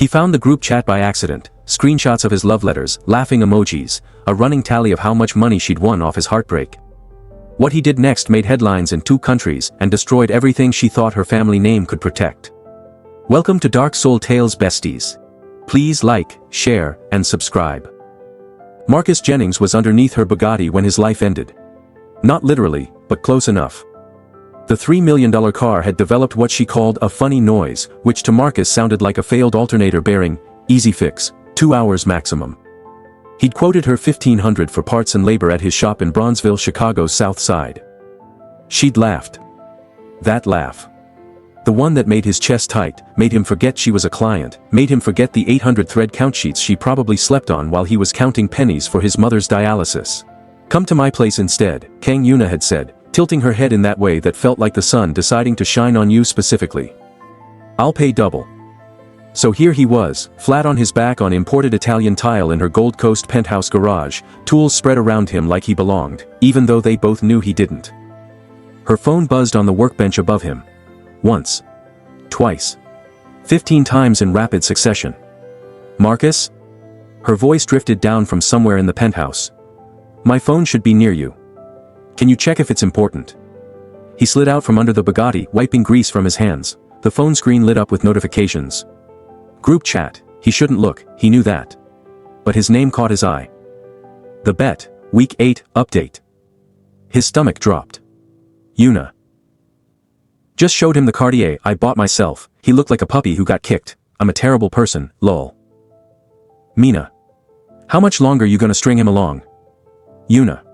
He found the group chat by accident, screenshots of his love letters, laughing emojis, a running tally of how much money she'd won off his heartbreak. What he did next made headlines in 2 countries and destroyed everything she thought her family name could protect. Welcome to Dark Soul Tales, besties. Please like, share, and subscribe. Marcus Jennings was underneath her Bugatti when his life ended. Not literally, but close enough. The $3 million car had developed what she called a funny noise, which to Marcus sounded like a failed alternator bearing, easy fix, 2 hours maximum. He'd quoted her $1,500 for parts and labor at his shop in Bronzeville, Chicago's South Side. She'd laughed. That laugh. The one that made his chest tight, made him forget she was a client, made him forget the 800 thread count sheets she probably slept on while he was counting pennies for his mother's dialysis. Come to my place instead, Kang Yuna had said, tilting her head in that way that felt like the sun deciding to shine on you specifically. I'll pay double. So here he was, flat on his back on imported Italian tile in her Gold Coast penthouse garage, tools spread around him like he belonged, even though they both knew he didn't. Her phone buzzed on the workbench above him. Once. Twice. 15 times in rapid succession. Marcus? Her voice drifted down from somewhere in the penthouse. My phone should be near you. Can you check if it's important? He slid out from under the Bugatti, wiping grease from his hands. The phone screen lit up with notifications. Group chat. He shouldn't look, he knew that. But his name caught his eye. The Bet, Week 8, update. His stomach dropped. Yuna. Just showed him the Cartier I bought myself. He looked like a puppy who got kicked. I'm a terrible person, lol. Mina. How much longer you gonna string him along? Yuna.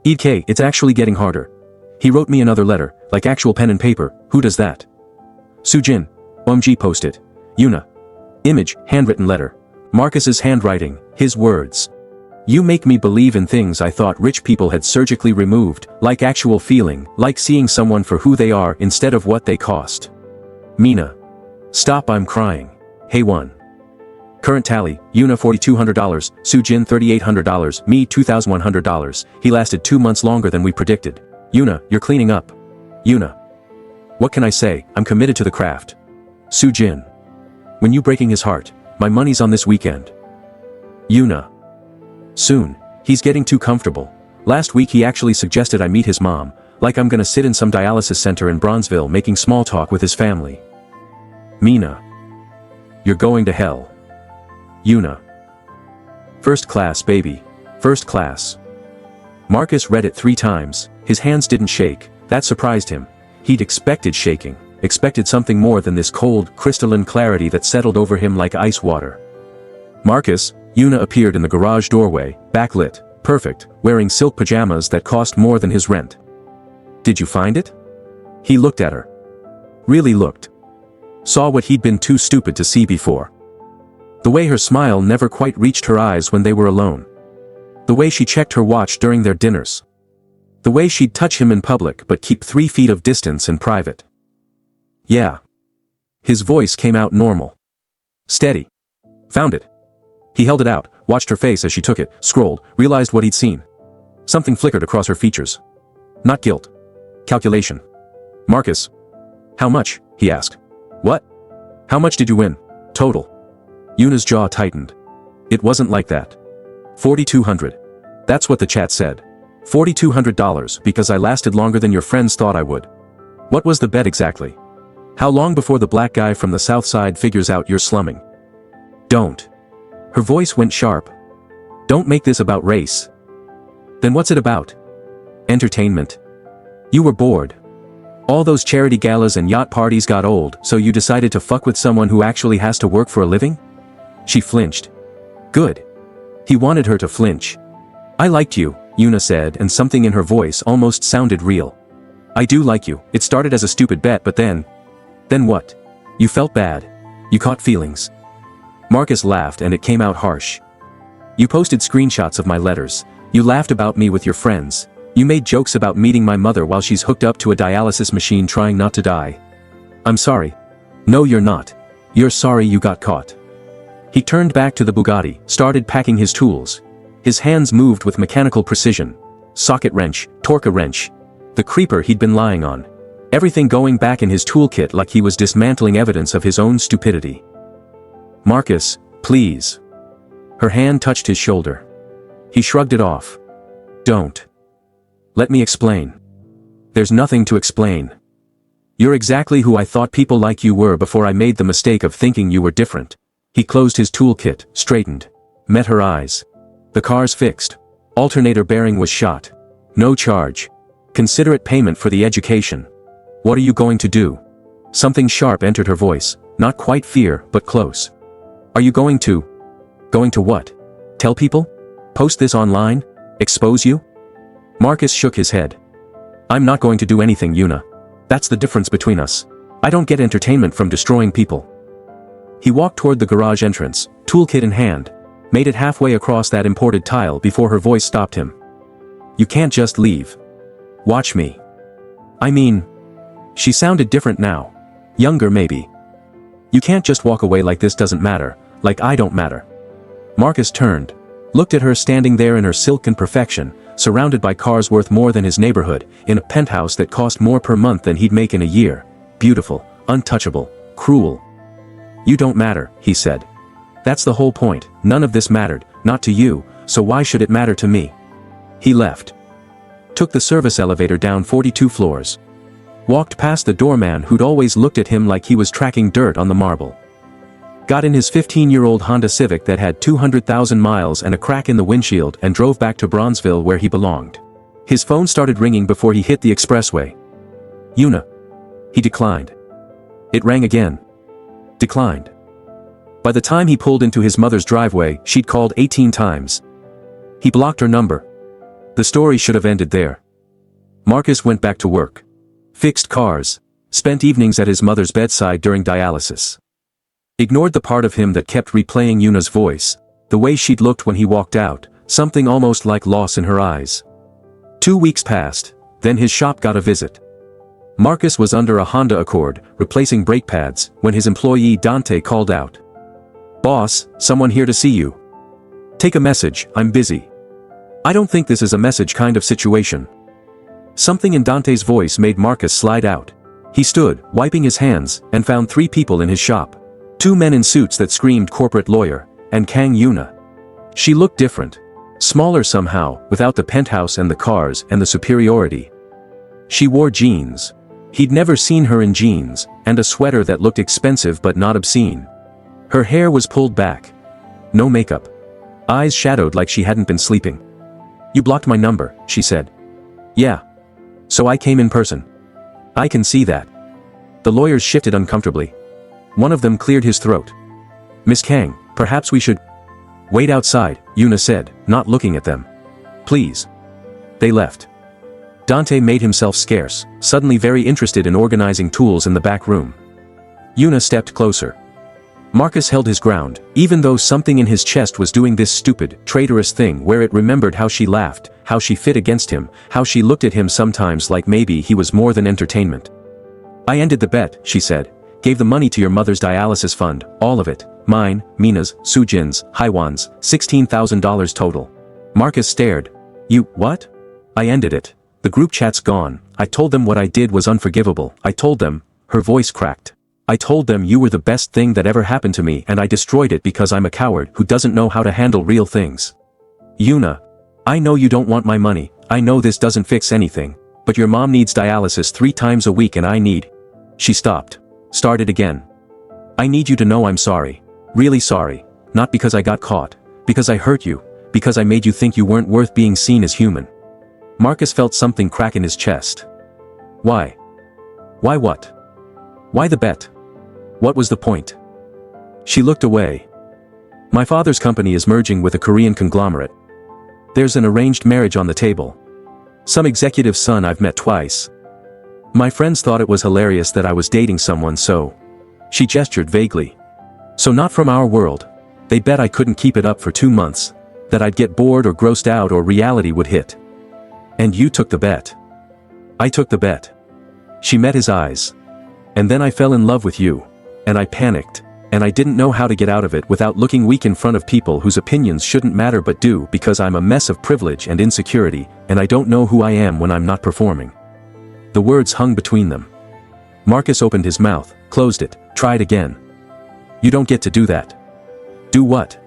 EK, it's actually getting harder. He wrote me another letter, like actual pen and paper. Who does that? Sujin. OMG posted. Yuna. Image, handwritten letter. Marcus's handwriting, his words. You make me believe in things I thought rich people had surgically removed, like actual feeling, like seeing someone for who they are instead of what they cost. Mina. Stop, I'm crying. Hey 1. Current tally, Yuna $4,200, Sujin $3,800, me $2,100. He lasted 2 months longer than we predicted. Yuna, you're cleaning up. Yuna. What can I say, I'm committed to the craft. Sujin. When you breaking his heart, my money's on this weekend. Yuna. Soon. He's getting too comfortable. Last week he actually suggested I meet his mom, like I'm gonna sit in some dialysis center in Bronzeville making small talk with his family. Mina. You're going to hell. Yuna. First class, baby. First class. Marcus read it 3 times. His hands didn't shake. That surprised him. He'd expected shaking, expected something more than this cold, crystalline clarity that settled over him like ice water. Marcus. Yuna appeared in the garage doorway, backlit, perfect, wearing silk pajamas that cost more than his rent. Did you find it? He looked at her. Really looked. Saw what he'd been too stupid to see before. The way her smile never quite reached her eyes when they were alone. The way she checked her watch during their dinners. The way she'd touch him in public but keep 3 feet of distance in private. Yeah. His voice came out normal. Steady. Found it. He held it out, watched her face as she took it, scrolled, realized what he'd seen. Something flickered across her features. Not guilt. Calculation. Marcus. How much? He asked. What? How much did you win? Total. Yuna's jaw tightened. It wasn't like that. $4,200. That's what the chat said. $4,200 because I lasted longer than your friends thought I would. What was the bet exactly? How long before the black guy from the South Side figures out you're slumming? Don't. Her voice went sharp. Don't make this about race. Then what's it about? Entertainment. You were bored. All those charity galas and yacht parties got old, so you decided to fuck with someone who actually has to work for a living? She flinched. Good. He wanted her to flinch. I liked you, Yuna said, and something in her voice almost sounded real. I do like you. It started as a stupid bet, but then what? You felt bad. You caught feelings. Marcus laughed and it came out harsh. You posted screenshots of my letters. You laughed about me with your friends. You made jokes about meeting my mother while she's hooked up to a dialysis machine trying not to die. I'm sorry. No, you're not. You're sorry you got caught. He turned back to the Bugatti, started packing his tools. His hands moved with mechanical precision. Socket wrench, torque wrench. The creeper he'd been lying on. Everything going back in his toolkit like he was dismantling evidence of his own stupidity. Marcus, please. Her hand touched his shoulder. He shrugged it off. Don't. Let me explain. There's nothing to explain. You're exactly who I thought people like you were before I made the mistake of thinking you were different. He closed his toolkit, straightened. Met her eyes. The car's fixed. Alternator bearing was shot. No charge. Considerate payment for the education. What are you going to do? Something sharp entered her voice, not quite fear, but close. Are you going to? Going to what? Tell people? Post this online? Expose you? Marcus shook his head. I'm not going to do anything, Yuna. That's the difference between us. I don't get entertainment from destroying people. He walked toward the garage entrance, toolkit in hand, made it halfway across that imported tile before her voice stopped him. You can't just leave. Watch me. I mean... She sounded different now. Younger maybe. You can't just walk away like this doesn't matter, like I don't matter. Marcus turned, looked at her standing there in her silken perfection, surrounded by cars worth more than his neighborhood, in a penthouse that cost more per month than he'd make in a year. Beautiful, untouchable, cruel. You don't matter, he said. That's the whole point. None of this mattered, not to you, so why should it matter to me? He left. Took the service elevator down 42 floors. Walked past the doorman who'd always looked at him like he was tracking dirt on the marble. Got in his 15-year-old Honda Civic that had 200,000 miles and a crack in the windshield and drove back to Bronzeville where he belonged. His phone started ringing before he hit the expressway. Yuna. He declined. It rang again. Declined. By the time he pulled into his mother's driveway, she'd called 18 times. He blocked her number. The story should have ended there. Marcus went back to work. Fixed cars. Spent evenings at his mother's bedside during dialysis. Ignored the part of him that kept replaying Yuna's voice, the way she'd looked when he walked out, something almost like loss in her eyes. 2 weeks passed, then his shop got a visit. Marcus was under a Honda Accord, replacing brake pads, when his employee Dante called out. Boss, someone here to see you. Take a message, I'm busy. I don't think this is a message kind of situation. Something in Dante's voice made Marcus slide out. He stood, wiping his hands, and found 3 people in his shop. 2 men in suits that screamed corporate lawyer, and Kang Yuna. She looked different. Smaller somehow, without the penthouse and the cars and the superiority. She wore jeans. He'd never seen her in jeans, and a sweater that looked expensive but not obscene. Her hair was pulled back. No makeup. Eyes shadowed like she hadn't been sleeping. You blocked my number, she said. Yeah. So I came in person. I can see that. The lawyers shifted uncomfortably. One of them cleared his throat. Miss Kang, perhaps we should... Wait outside, Yuna said, not looking at them. Please. They left. Dante made himself scarce, suddenly very interested in organizing tools in the back room. Yuna stepped closer. Marcus held his ground, even though something in his chest was doing this stupid, traitorous thing where it remembered how she laughed, how she fit against him, how she looked at him sometimes like maybe he was more than entertainment. I ended the bet, she said. Gave the money to your mother's dialysis fund, all of it, mine, Mina's, Sujin's, Haiwan's, $16,000 total. Marcus stared. You, what? I ended it. The group chat's gone. I told them what I did was unforgivable. I told them, her voice cracked. I told them you were the best thing that ever happened to me and I destroyed it because I'm a coward who doesn't know how to handle real things. Yuna. I know you don't want my money, I know this doesn't fix anything, but your mom needs dialysis 3 times a week and I need... She stopped. Started again. I need you to know I'm sorry. Really sorry. Not because I got caught. Because I hurt you. Because I made you think you weren't worth being seen as human. Marcus felt something crack in his chest. Why? Why what? Why the bet? What was the point? She looked away. My father's company is merging with a Korean conglomerate. There's an arranged marriage on the table. Some executive's son I've met twice. My friends thought it was hilarious that I was dating someone so... She gestured vaguely. So not from our world. They bet I couldn't keep it up for 2 months. That I'd get bored or grossed out or reality would hit. And you took the bet. I took the bet. She met his eyes. And then I fell in love with you. And I panicked. And I didn't know how to get out of it without looking weak in front of people whose opinions shouldn't matter but do because I'm a mess of privilege and insecurity, and I don't know who I am when I'm not performing. The words hung between them. Marcus opened his mouth, closed it, tried again. You don't get to do that. Do what?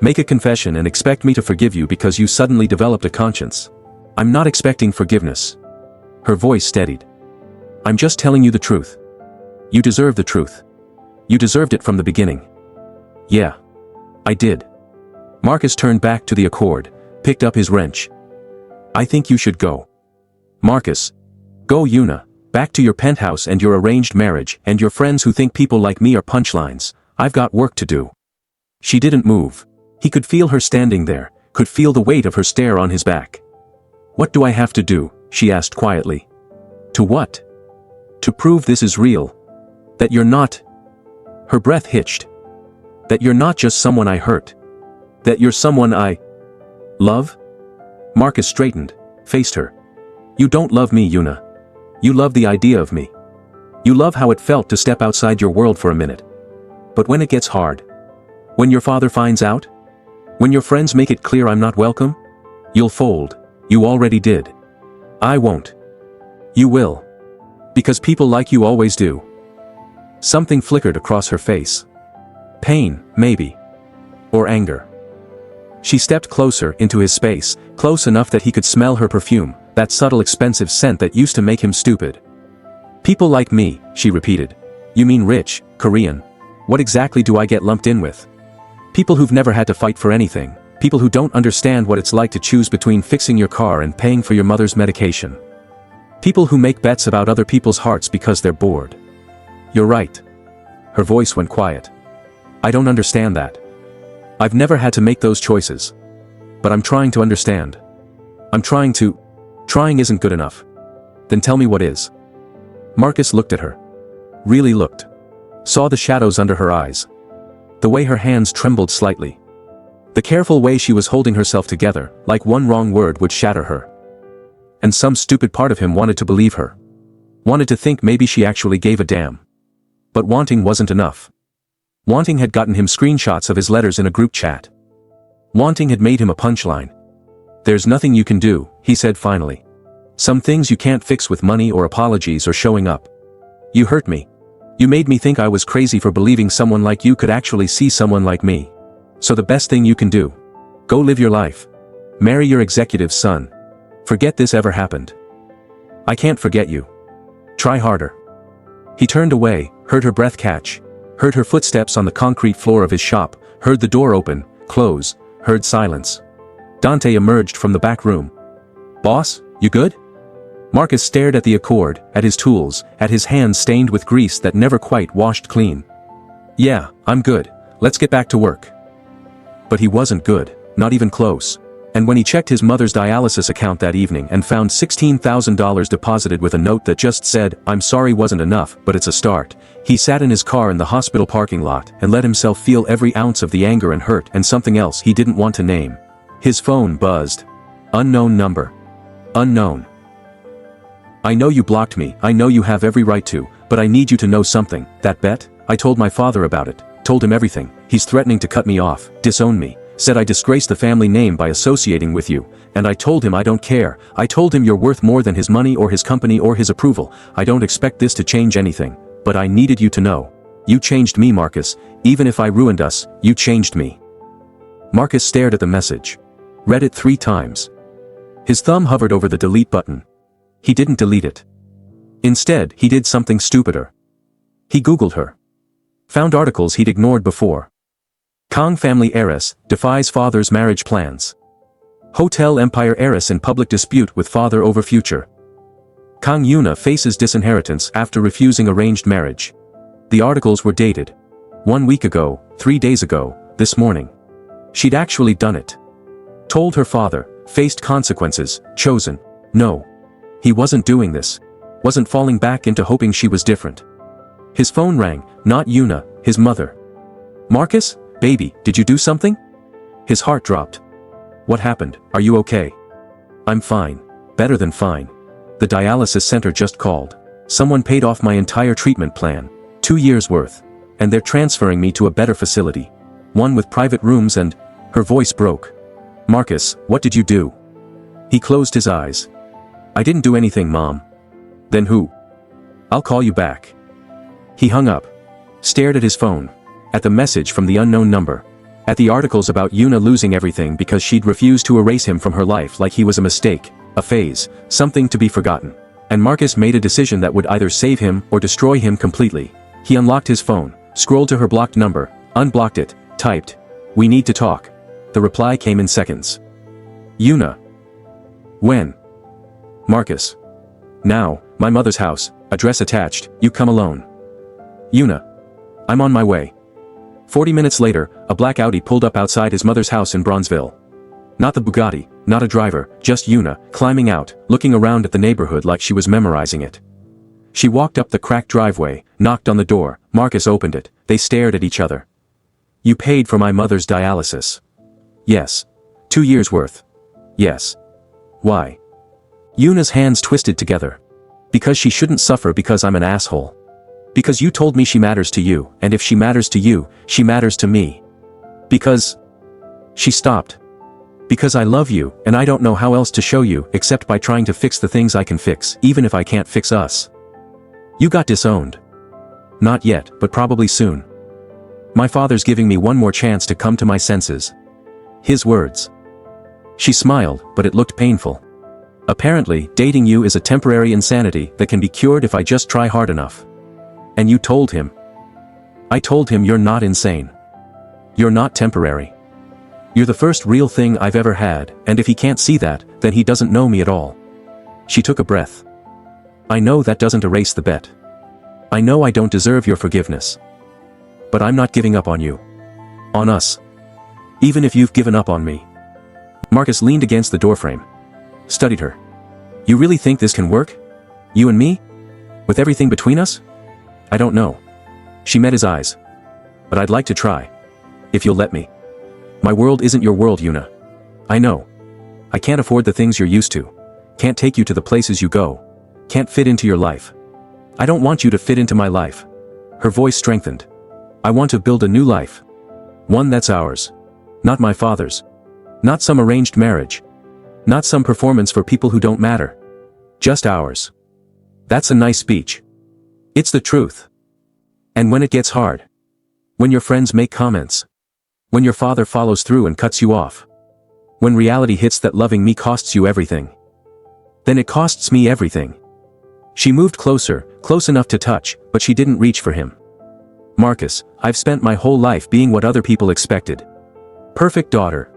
Make a confession and expect me to forgive you because you suddenly developed a conscience. I'm not expecting forgiveness. Her voice steadied. I'm just telling you the truth. You deserve the truth. You deserved it from the beginning. Yeah. I did. Marcus turned back to the Accord, picked up his wrench. I think you should go. Marcus. Go, Yuna, back to your penthouse and your arranged marriage and your friends who think people like me are punchlines. I've got work to do. She didn't move. He could feel her standing there, could feel the weight of her stare on his back. What do I have to do? She asked quietly. To what? To prove this is real. That you're not. Her breath hitched. That you're not just someone I hurt. That you're someone I love? Marcus straightened, faced her. You don't love me, Yuna. You love the idea of me. You love how it felt to step outside your world for a minute. But when it gets hard, when your father finds out, when your friends make it clear I'm not welcome, you'll fold. You already did. I won't. You will. Because people like you always do. Something flickered across her face. Pain, maybe. Or anger. She stepped closer into his space, close enough that he could smell her perfume, that subtle expensive scent that used to make him stupid. People like me, she repeated. You mean rich, Korean. What exactly do I get lumped in with? People who've never had to fight for anything, people who don't understand what it's like to choose between fixing your car and paying for your mother's medication. People who make bets about other people's hearts because they're bored. You're right. Her voice went quiet. I don't understand that. I've never had to make those choices. But I'm trying to understand. Trying isn't good enough. Then tell me what is. Marcus looked at her. Really looked. Saw the shadows under her eyes. The way her hands trembled slightly. The careful way she was holding herself together, like one wrong word would shatter her. And some stupid part of him wanted to believe her. Wanted to think maybe she actually gave a damn. But wanting wasn't enough. Wanting had gotten him screenshots of his letters in a group chat. Wanting had made him a punchline. There's nothing you can do, he said finally. Some things you can't fix with money or apologies or showing up. You hurt me. You made me think I was crazy for believing someone like you could actually see someone like me. So the best thing you can do. Go live your life. Marry your executive's son. Forget this ever happened. I can't forget you. Try harder. He turned away, heard her breath catch, heard her footsteps on the concrete floor of his shop, heard the door open, close, heard silence. Dante emerged from the back room. Boss, you good? Marcus stared at the Accord, at his tools, at his hands stained with grease that never quite washed clean. Yeah, I'm good. Let's get back to work. But he wasn't good, not even close. And when he checked his mother's dialysis account that evening and found $16,000 deposited with a note that just said, I'm sorry wasn't enough, but it's a start, he sat in his car in the hospital parking lot and let himself feel every ounce of the anger and hurt and something else he didn't want to name. His phone buzzed. Unknown number. Unknown. I know you blocked me, I know you have every right to, but I need you to know something. That bet? I told my father about it, told him everything. He's threatening to cut me off, disown me, said I disgrace the family name by associating with you, and I told him I don't care. I told him you're worth more than his money or his company or his approval. I don't expect this to change anything, but I needed you to know. You changed me, Marcus. Even if I ruined us, you changed me. Marcus stared at the message. Read it 3 times. His thumb hovered over the delete button. He didn't delete it. Instead, he did something stupider. He Googled her. Found articles he'd ignored before. Kang family heiress defies father's marriage plans. Hotel empire heiress in public dispute with father over future. Kang Yuna faces disinheritance after refusing arranged marriage. The articles were dated. 1 week ago, 3 days ago, this morning. She'd actually done it. Told her father, faced consequences, chosen. No. He wasn't doing this. Wasn't falling back into hoping she was different. His phone rang, not Yuna, his mother. Marcus? Baby, did you do something? His heart dropped. What happened? Are you okay? I'm fine. Better than fine. The dialysis center just called. Someone paid off my entire treatment plan. 2 years worth. And they're transferring me to a better facility. One with private rooms and... Her voice broke. Marcus, what did you do? He closed his eyes. I didn't do anything, Mom. Then who? I'll call you back. He hung up. Stared at his phone. At the message from the unknown number. At the articles about Yuna losing everything because she'd refused to erase him from her life like he was a mistake, a phase, something to be forgotten. And Marcus made a decision that would either save him or destroy him completely. He unlocked his phone, scrolled to her blocked number, unblocked it, typed, "We need to talk." The reply came in seconds. Yuna. When? Marcus. Now, my mother's house, address attached, you come alone. Yuna. I'm on my way. 40 minutes later, a black Audi pulled up outside his mother's house in Bronzeville. Not the Bugatti, not a driver, just Yuna, climbing out, looking around at the neighborhood like she was memorizing it. She walked up the cracked driveway, knocked on the door, Marcus opened it, they stared at each other. You paid for my mother's dialysis. Yes. 2 years worth. Yes. Why? Yuna's hands twisted together. Because she shouldn't suffer because I'm an asshole. Because you told me she matters to you, and if she matters to you, she matters to me. Because... She stopped. Because I love you, and I don't know how else to show you except by trying to fix the things I can fix, even if I can't fix us. You got disowned. Not yet, but probably soon. My father's giving me one more chance to come to my senses. His words. She smiled, but it looked painful. Apparently, dating you is a temporary insanity that can be cured if I just try hard enough. And you told him. I told him you're not insane. You're not temporary. You're the first real thing I've ever had, and if he can't see that, then he doesn't know me at all. She took a breath. I know that doesn't erase the bet. I know I don't deserve your forgiveness. But I'm not giving up on you. On us. Even if you've given up on me. Marcus leaned against the doorframe. Studied her. You really think this can work? You and me? With everything between us? I don't know. She met his eyes. But I'd like to try. If you'll let me. My world isn't your world, Yuna. I know. I can't afford the things you're used to. Can't take you to the places you go. Can't fit into your life. I don't want you to fit into my life. Her voice strengthened. I want to build a new life. One that's ours. Not my father's. Not some arranged marriage. Not some performance for people who don't matter. Just ours. That's a nice speech. It's the truth. And when it gets hard. When your friends make comments. When your father follows through and cuts you off. When reality hits that loving me costs you everything. Then it costs me everything. She moved closer, close enough to touch, but she didn't reach for him. Marcus, I've spent my whole life being what other people expected. Perfect daughter.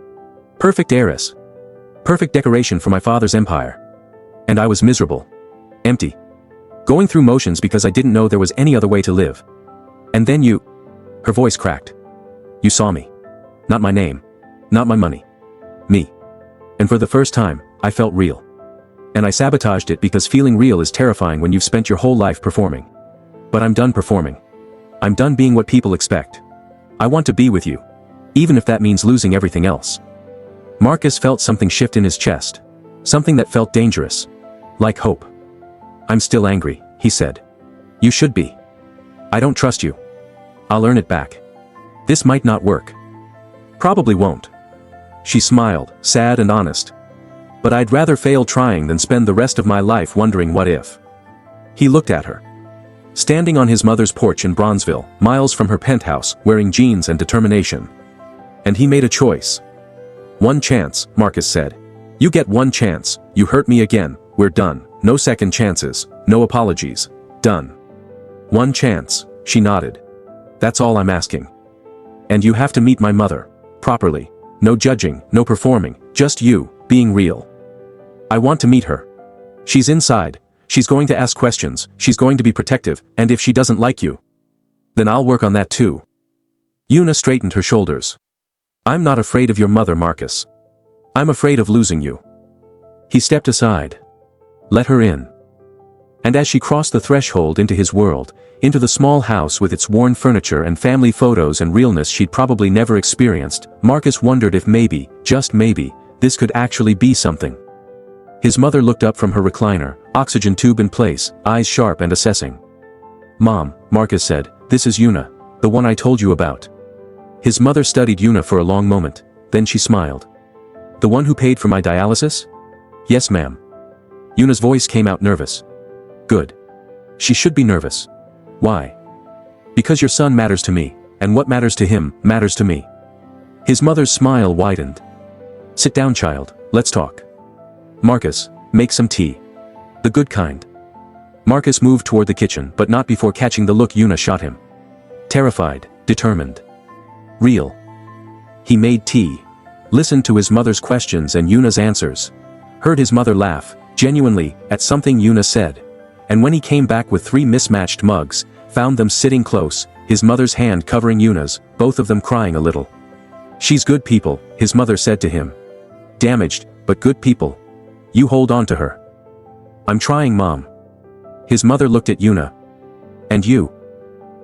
Perfect heiress. Perfect decoration for my father's empire. And I was miserable. Empty. Going through motions because I didn't know there was any other way to live. And then you... Her voice cracked. You saw me. Not my name. Not my money. Me. And for the first time, I felt real. And I sabotaged it because feeling real is terrifying when you've spent your whole life performing. But I'm done performing. I'm done being what people expect. I want to be with you. Even if that means losing everything else. Marcus felt something shift in his chest. Something that felt dangerous. Like hope. I'm still angry, he said. You should be. I don't trust you. I'll earn it back. This might not work. Probably won't. She smiled, sad and honest. But I'd rather fail trying than spend the rest of my life wondering what if. He looked at her. Standing on his mother's porch in Bronzeville, miles from her penthouse, wearing jeans and determination. And he made a choice. One chance, Marcus said. You get one chance, you hurt me again, we're done, no second chances, no apologies, done. One chance, she nodded. That's all I'm asking. And you have to meet my mother. Properly. No judging, no performing, just you, being real. I want to meet her. She's inside, she's going to ask questions, she's going to be protective, and if she doesn't like you, then I'll work on that too. Yuna straightened her shoulders. I'm not afraid of your mother, Marcus. I'm afraid of losing you. He stepped aside. Let her in. And as she crossed the threshold into his world, into the small house with its worn furniture and family photos and realness she'd probably never experienced, Marcus wondered if maybe, just maybe, this could actually be something. His mother looked up from her recliner, oxygen tube in place, eyes sharp and assessing. Mom, Marcus said, this is Yuna, the one I told you about. His mother studied Yuna for a long moment, then she smiled. The one who paid for my dialysis? Yes, ma'am. Yuna's voice came out nervous. Good. She should be nervous. Why? Because your son matters to me, and what matters to him, matters to me. His mother's smile widened. Sit down, child, let's talk. Marcus, make some tea. The good kind. Marcus moved toward the kitchen, but not before catching the look Yuna shot him. Terrified, determined. Real. He made tea. Listened to his mother's questions and Yuna's answers. Heard his mother laugh, genuinely, at something Yuna said. And when he came back with 3 mismatched mugs, found them sitting close, his mother's hand covering Yuna's, both of them crying a little. She's good people, his mother said to him. Damaged, but good people. You hold on to her. I'm trying, Mom. His mother looked at Yuna. And you?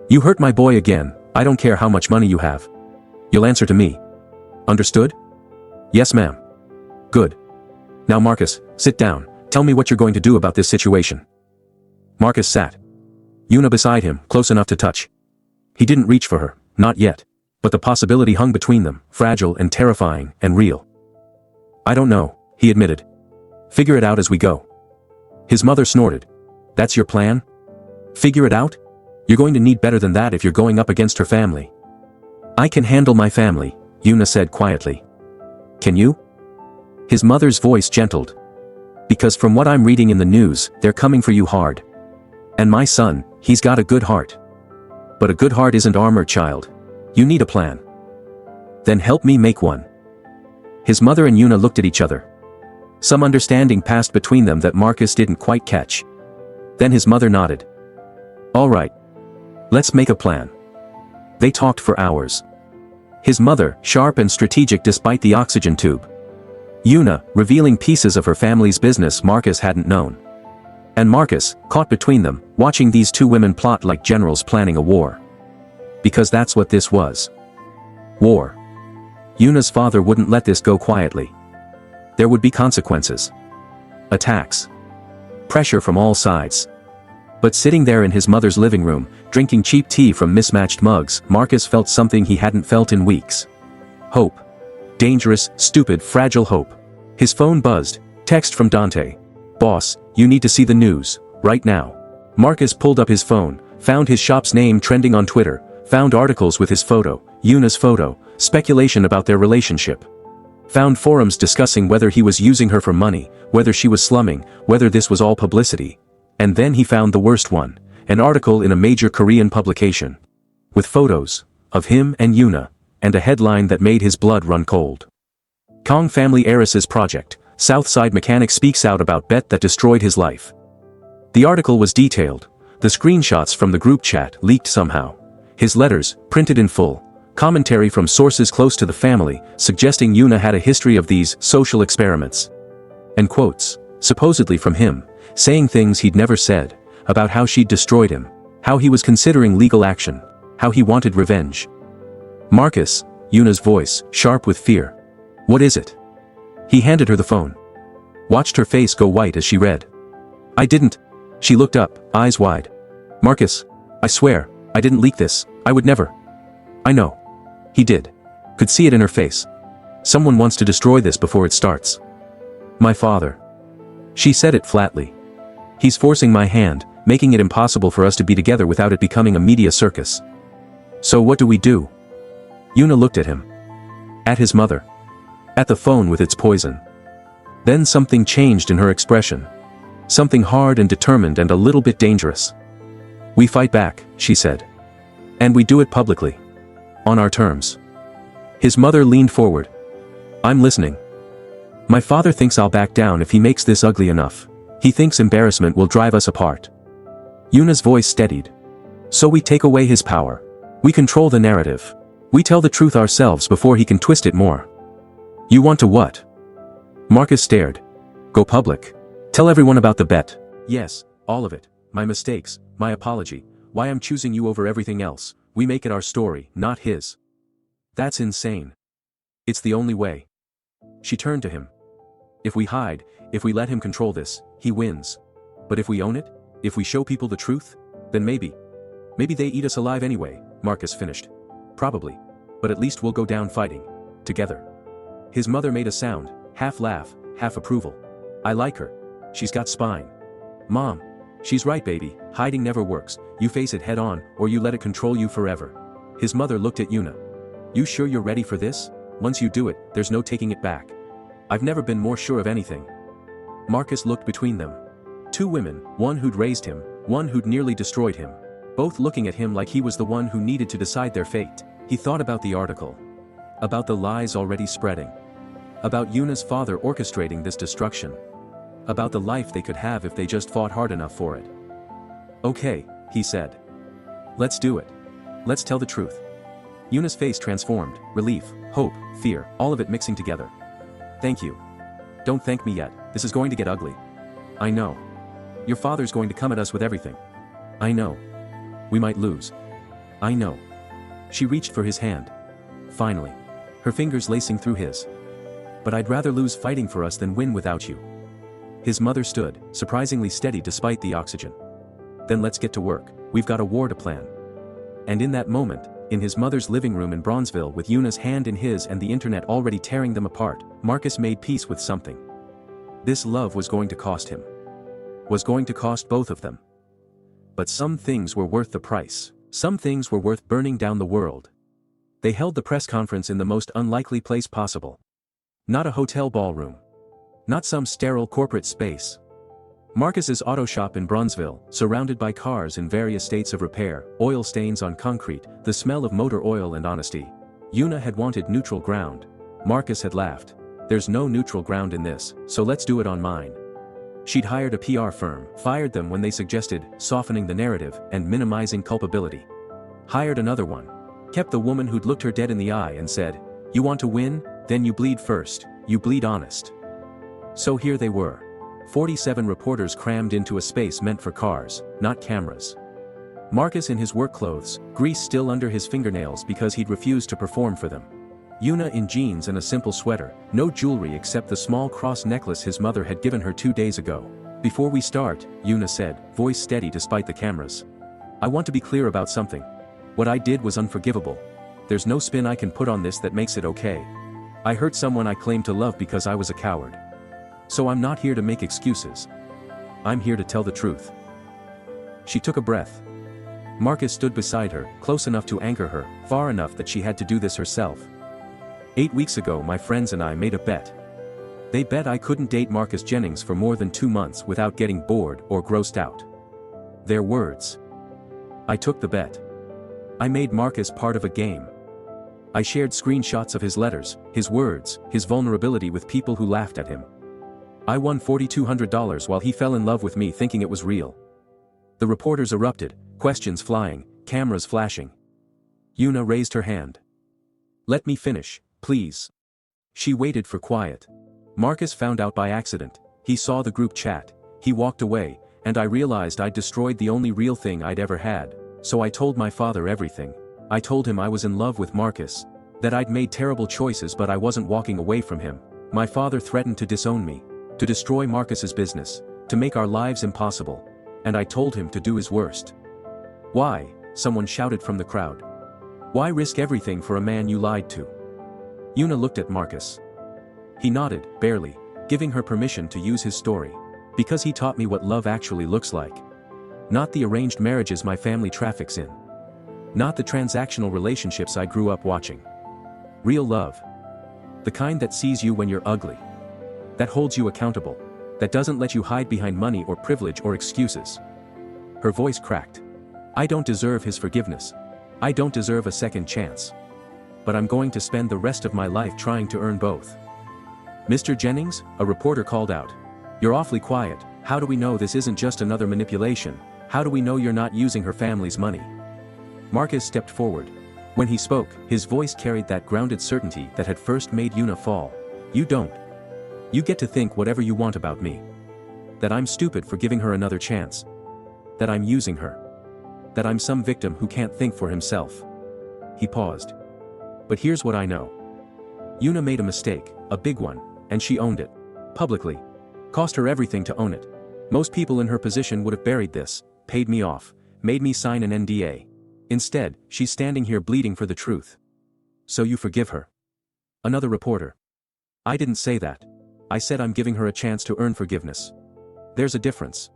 You hurt my boy again, I don't care how much money you have. You'll answer to me. Understood? Yes, ma'am. Good. Now Marcus, sit down, tell me what you're going to do about this situation. Marcus sat. Yuna beside him, close enough to touch. He didn't reach for her, not yet. But the possibility hung between them, fragile and terrifying and real. I don't know, he admitted. Figure it out as we go. His mother snorted. That's your plan? Figure it out? You're going to need better than that if you're going up against her family. I can handle my family, Yuna said quietly. Can you? His mother's voice gentled. Because from what I'm reading in the news, they're coming for you hard. And my son, he's got a good heart. But a good heart isn't armor, child. You need a plan. Then help me make one. His mother and Yuna looked at each other. Some understanding passed between them that Marcus didn't quite catch. Then his mother nodded. All right. Let's make a plan. They talked for hours. His mother, sharp and strategic despite the oxygen tube. Yuna, revealing pieces of her family's business Marcus hadn't known. And Marcus, caught between them, watching these 2 women plot like generals planning a war. Because that's what this was. War. Yuna's father wouldn't let this go quietly. There would be consequences. Attacks. Pressure from all sides. But sitting there in his mother's living room, drinking cheap tea from mismatched mugs, Marcus felt something he hadn't felt in weeks. Hope. Dangerous, stupid, fragile hope. His phone buzzed. Text from Dante. Boss, you need to see the news, right now. Marcus pulled up his phone, found his shop's name trending on Twitter, found articles with his photo, Yuna's photo, speculation about their relationship. Found forums discussing whether he was using her for money, whether she was slumming, whether this was all publicity. And then he found the worst one, an article in a major Korean publication. With photos of him and Yuna, and a headline that made his blood run cold. Kong family heiress's project, Southside mechanic speaks out about bet that destroyed his life. The article was detailed, the screenshots from the group chat leaked somehow. His letters, printed in full, commentary from sources close to the family, suggesting Yuna had a history of these social experiments. And quotes, supposedly from him, saying things he'd never said, about how she'd destroyed him, how he was considering legal action, how he wanted revenge. Marcus, Yuna's voice, sharp with fear. What is it? He handed her the phone. Watched her face go white as she read. I didn't. She looked up, eyes wide. Marcus, I swear, I didn't leak this, I would never. I know. He did. Could see it in her face. Someone wants to destroy this before it starts. My father. She said it flatly. He's forcing my hand, making it impossible for us to be together without it becoming a media circus. So what do we do? Yuna looked at him. At his mother. At the phone with its poison. Then something changed in her expression. Something hard and determined and a little bit dangerous. We fight back, she said. And we do it publicly. On our terms. His mother leaned forward. I'm listening. My father thinks I'll back down if he makes this ugly enough. He thinks embarrassment will drive us apart. Yuna's voice steadied. So we take away his power. We control the narrative. We tell the truth ourselves before he can twist it more. You want to what? Marcus stared. Go public. Tell everyone about the bet. Yes, all of it. My mistakes, my apology, why I'm choosing you over everything else. We make it our story, not his. That's insane. It's the only way. She turned to him. If we hide, if we let him control this, he wins. But if we own it, if we show people the truth, then maybe they eat us alive anyway, Marcus finished. Probably. But at least we'll go down fighting. Together. His mother made a sound, half laugh, half approval. I like her. She's got spine. Mom. She's right, baby, hiding never works. You face it head on, or you let it control you forever. His mother looked at Yuna. You sure you're ready for this? once you do it, there's no taking it back. I've never been more sure of anything. Marcus looked between them. Two women, one who'd raised him, one who'd nearly destroyed him. Both looking at him like he was the one who needed to decide their fate. He thought about the article. About the lies already spreading. About Yuna's father orchestrating this destruction. About the life they could have if they just fought hard enough for it. Okay, he said. Let's do it. Let's tell the truth. Yuna's face transformed, relief, hope, fear, all of it mixing together. Thank you. Don't thank me yet, this is going to get ugly. I know. Your father's going to come at us with everything. I know. We might lose. I know. She reached for his hand. Finally. Her fingers lacing through his. But I'd rather lose fighting for us than win without you. His mother stood, surprisingly steady despite the oxygen. Then let's get to work, we've got a war to plan. And in that moment, in his mother's living room in Bronzeville with Yuna's hand in his and the internet already tearing them apart, Marcus made peace with something. This love was going to cost him. Was going to cost both of them. But some things were worth the price. Some things were worth burning down the world. They held the press conference in the most unlikely place possible. Not a hotel ballroom. Not some sterile corporate space. Marcus's auto shop in Bronzeville, surrounded by cars in various states of repair, oil stains on concrete, the smell of motor oil and honesty. Yuna had wanted neutral ground. Marcus had laughed. There's no neutral ground in this, so let's do it on mine. She'd hired a PR firm, fired them when they suggested softening the narrative and minimizing culpability. Hired another one. Kept the woman who'd looked her dead in the eye and said, "You want to win? Then you bleed first, you bleed honest." So here they were. 47 reporters crammed into a space meant for cars, not cameras. Marcus in his work clothes, grease still under his fingernails because he'd refused to perform for them. Yuna in jeans and a simple sweater, no jewelry except the small cross necklace his mother had given her 2 days ago. "Before we start," Yuna said, voice steady despite the cameras. "I want to be clear about something. What I did was unforgivable. There's no spin I can put on this that makes it okay. I hurt someone I claimed to love because I was a coward. So I'm not here to make excuses. I'm here to tell the truth." She took a breath. Marcus stood beside her, close enough to anchor her, far enough that she had to do this herself. 8 weeks ago my friends and I made a bet. They bet I couldn't date Marcus Jennings for more than 2 months without getting bored or grossed out. Their words. I took the bet. I made Marcus part of a game. I shared screenshots of his letters, his words, his vulnerability with people who laughed at him. I won $4,200 while he fell in love with me thinking it was real. The reporters erupted, questions flying, cameras flashing. Yuna raised her hand. "Let me finish, please." She waited for quiet. Marcus found out by accident. He saw the group chat. He walked away, and I realized I'd destroyed the only real thing I'd ever had. So I told my father everything. I told him I was in love with Marcus. That I'd made terrible choices but I wasn't walking away from him. My father threatened to disown me. To destroy Marcus's business. To make our lives impossible. And I told him to do his worst. "Why?" someone shouted from the crowd. "Why risk everything for a man you lied to?" Yuna looked at Marcus. He nodded, barely, giving her permission to use his story. "Because he taught me what love actually looks like. Not the arranged marriages my family traffics in. Not the transactional relationships I grew up watching. Real love. The kind that sees you when you're ugly. That holds you accountable. That doesn't let you hide behind money or privilege or excuses." Her voice cracked. "I don't deserve his forgiveness. I don't deserve a second chance. But I'm going to spend the rest of my life trying to earn both." "Mr. Jennings," a reporter called out. "You're awfully quiet. How do we know this isn't just another manipulation? How do we know you're not using her family's money?" Marcus stepped forward. When he spoke, his voice carried that grounded certainty that had first made Yuna fall. "You don't. You get to think whatever you want about me. That I'm stupid for giving her another chance. That I'm using her. That I'm some victim who can't think for himself." He paused. "But here's what I know. Yuna made a mistake, a big one, and she owned it. Publicly. Cost her everything to own it. Most people in her position would have buried this, paid me off, made me sign an NDA. Instead, she's standing here bleeding for the truth. So you forgive her?" Another reporter. "I didn't say that. I said I'm giving her a chance to earn forgiveness. There's a difference."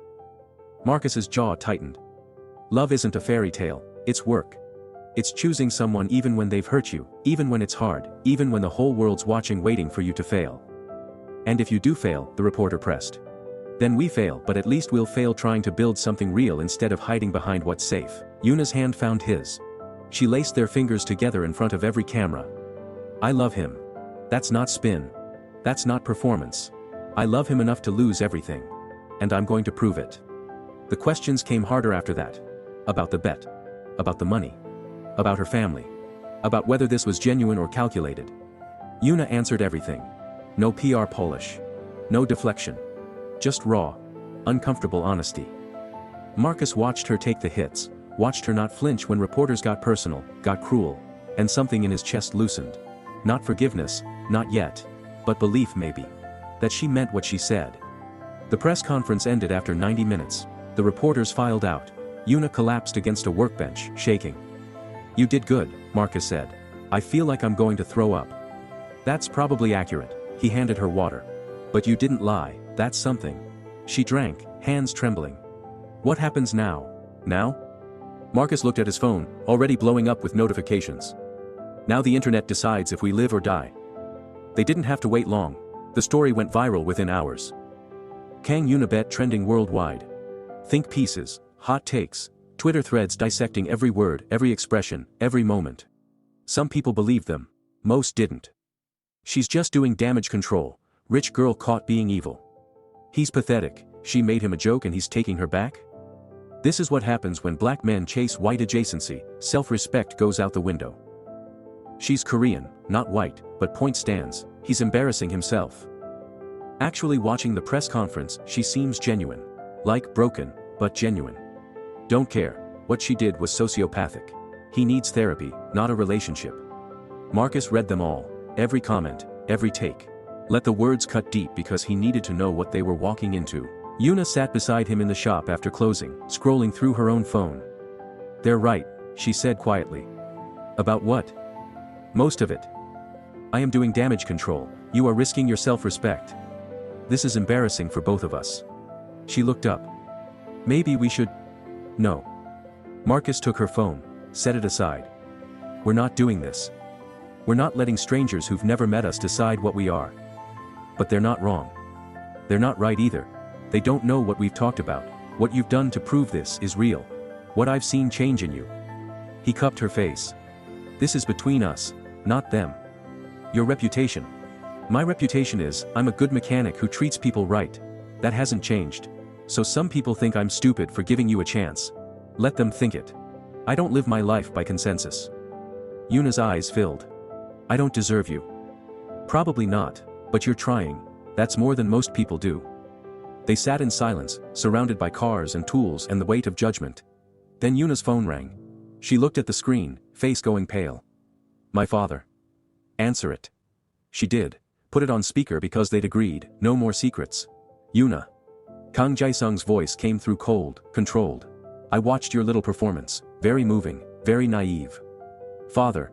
Marcus's jaw tightened. "Love isn't a fairy tale, it's work. It's choosing someone even when they've hurt you, even when it's hard, even when the whole world's watching waiting for you to fail. And if you do fail, the reporter pressed. Then we fail, but at least we'll fail trying to build something real instead of hiding behind what's safe. Yuna's hand found his. She laced their fingers together in front of every camera. I love him. That's not spin. That's not performance. I love him enough to lose everything. And I'm going to prove it. The questions came harder after that. About the bet. About the money. About her family. About whether this was genuine or calculated. Yuna answered everything. No PR polish. No deflection. Just raw, uncomfortable honesty. Marcus watched her take the hits, watched her not flinch when reporters got personal, got cruel, and something in his chest loosened. Not forgiveness, not yet, but belief maybe. That she meant what she said. The press conference ended after 90 minutes. The reporters filed out. Yuna collapsed against a workbench, shaking. You did good, Marcus said. I feel like I'm going to throw up. That's probably accurate. He handed her water. But you didn't lie, that's something. She drank, hands trembling. What happens now? Now? Marcus looked at his phone, already blowing up with notifications. Now the internet decides if we live or die. They didn't have to wait long. The story went viral within hours. Kang Unibet trending worldwide. Think pieces, hot takes, Twitter threads dissecting every word, every expression, every moment. Some people believed them. Most didn't. She's just doing damage control. Rich girl caught being evil. He's pathetic. She made him a joke and he's taking her back? This is what happens when black men chase white adjacency. Self-respect goes out the window. She's Korean, not white, but point stands. He's embarrassing himself. Actually watching the press conference, she seems genuine. Like broken, but genuine. Don't care. What she did was sociopathic. He needs therapy, not a relationship. Marcus read them all. Every comment, every take. Let the words cut deep because he needed to know what they were walking into. Yuna sat beside him in the shop after closing, scrolling through her own phone. They're right, she said quietly. About what? Most of it. I am doing damage control. You are risking your self-respect. This is embarrassing for both of us. She looked up. Maybe we should... No. Marcus took her phone, set it aside. We're not doing this. We're not letting strangers who've never met us decide what we are. But they're not wrong. They're not right either. They don't know what we've talked about. What you've done to prove this is real. What I've seen change in you. He cupped her face. This is between us, not them. Your reputation. My reputation is, I'm a good mechanic who treats people right. That hasn't changed. So some people think I'm stupid for giving you a chance. Let them think it. I don't live my life by consensus. Yuna's eyes filled. I don't deserve you. Probably not, but you're trying. That's more than most people do. They sat in silence, surrounded by cars and tools and the weight of judgment. Then Yuna's phone rang. She looked at the screen, face going pale. My father. Answer it. She did. Put it on speaker because they'd agreed, no more secrets. Yuna. Kang Jae-sung's voice came through cold, controlled. I watched your little performance, very moving, very naive. Father.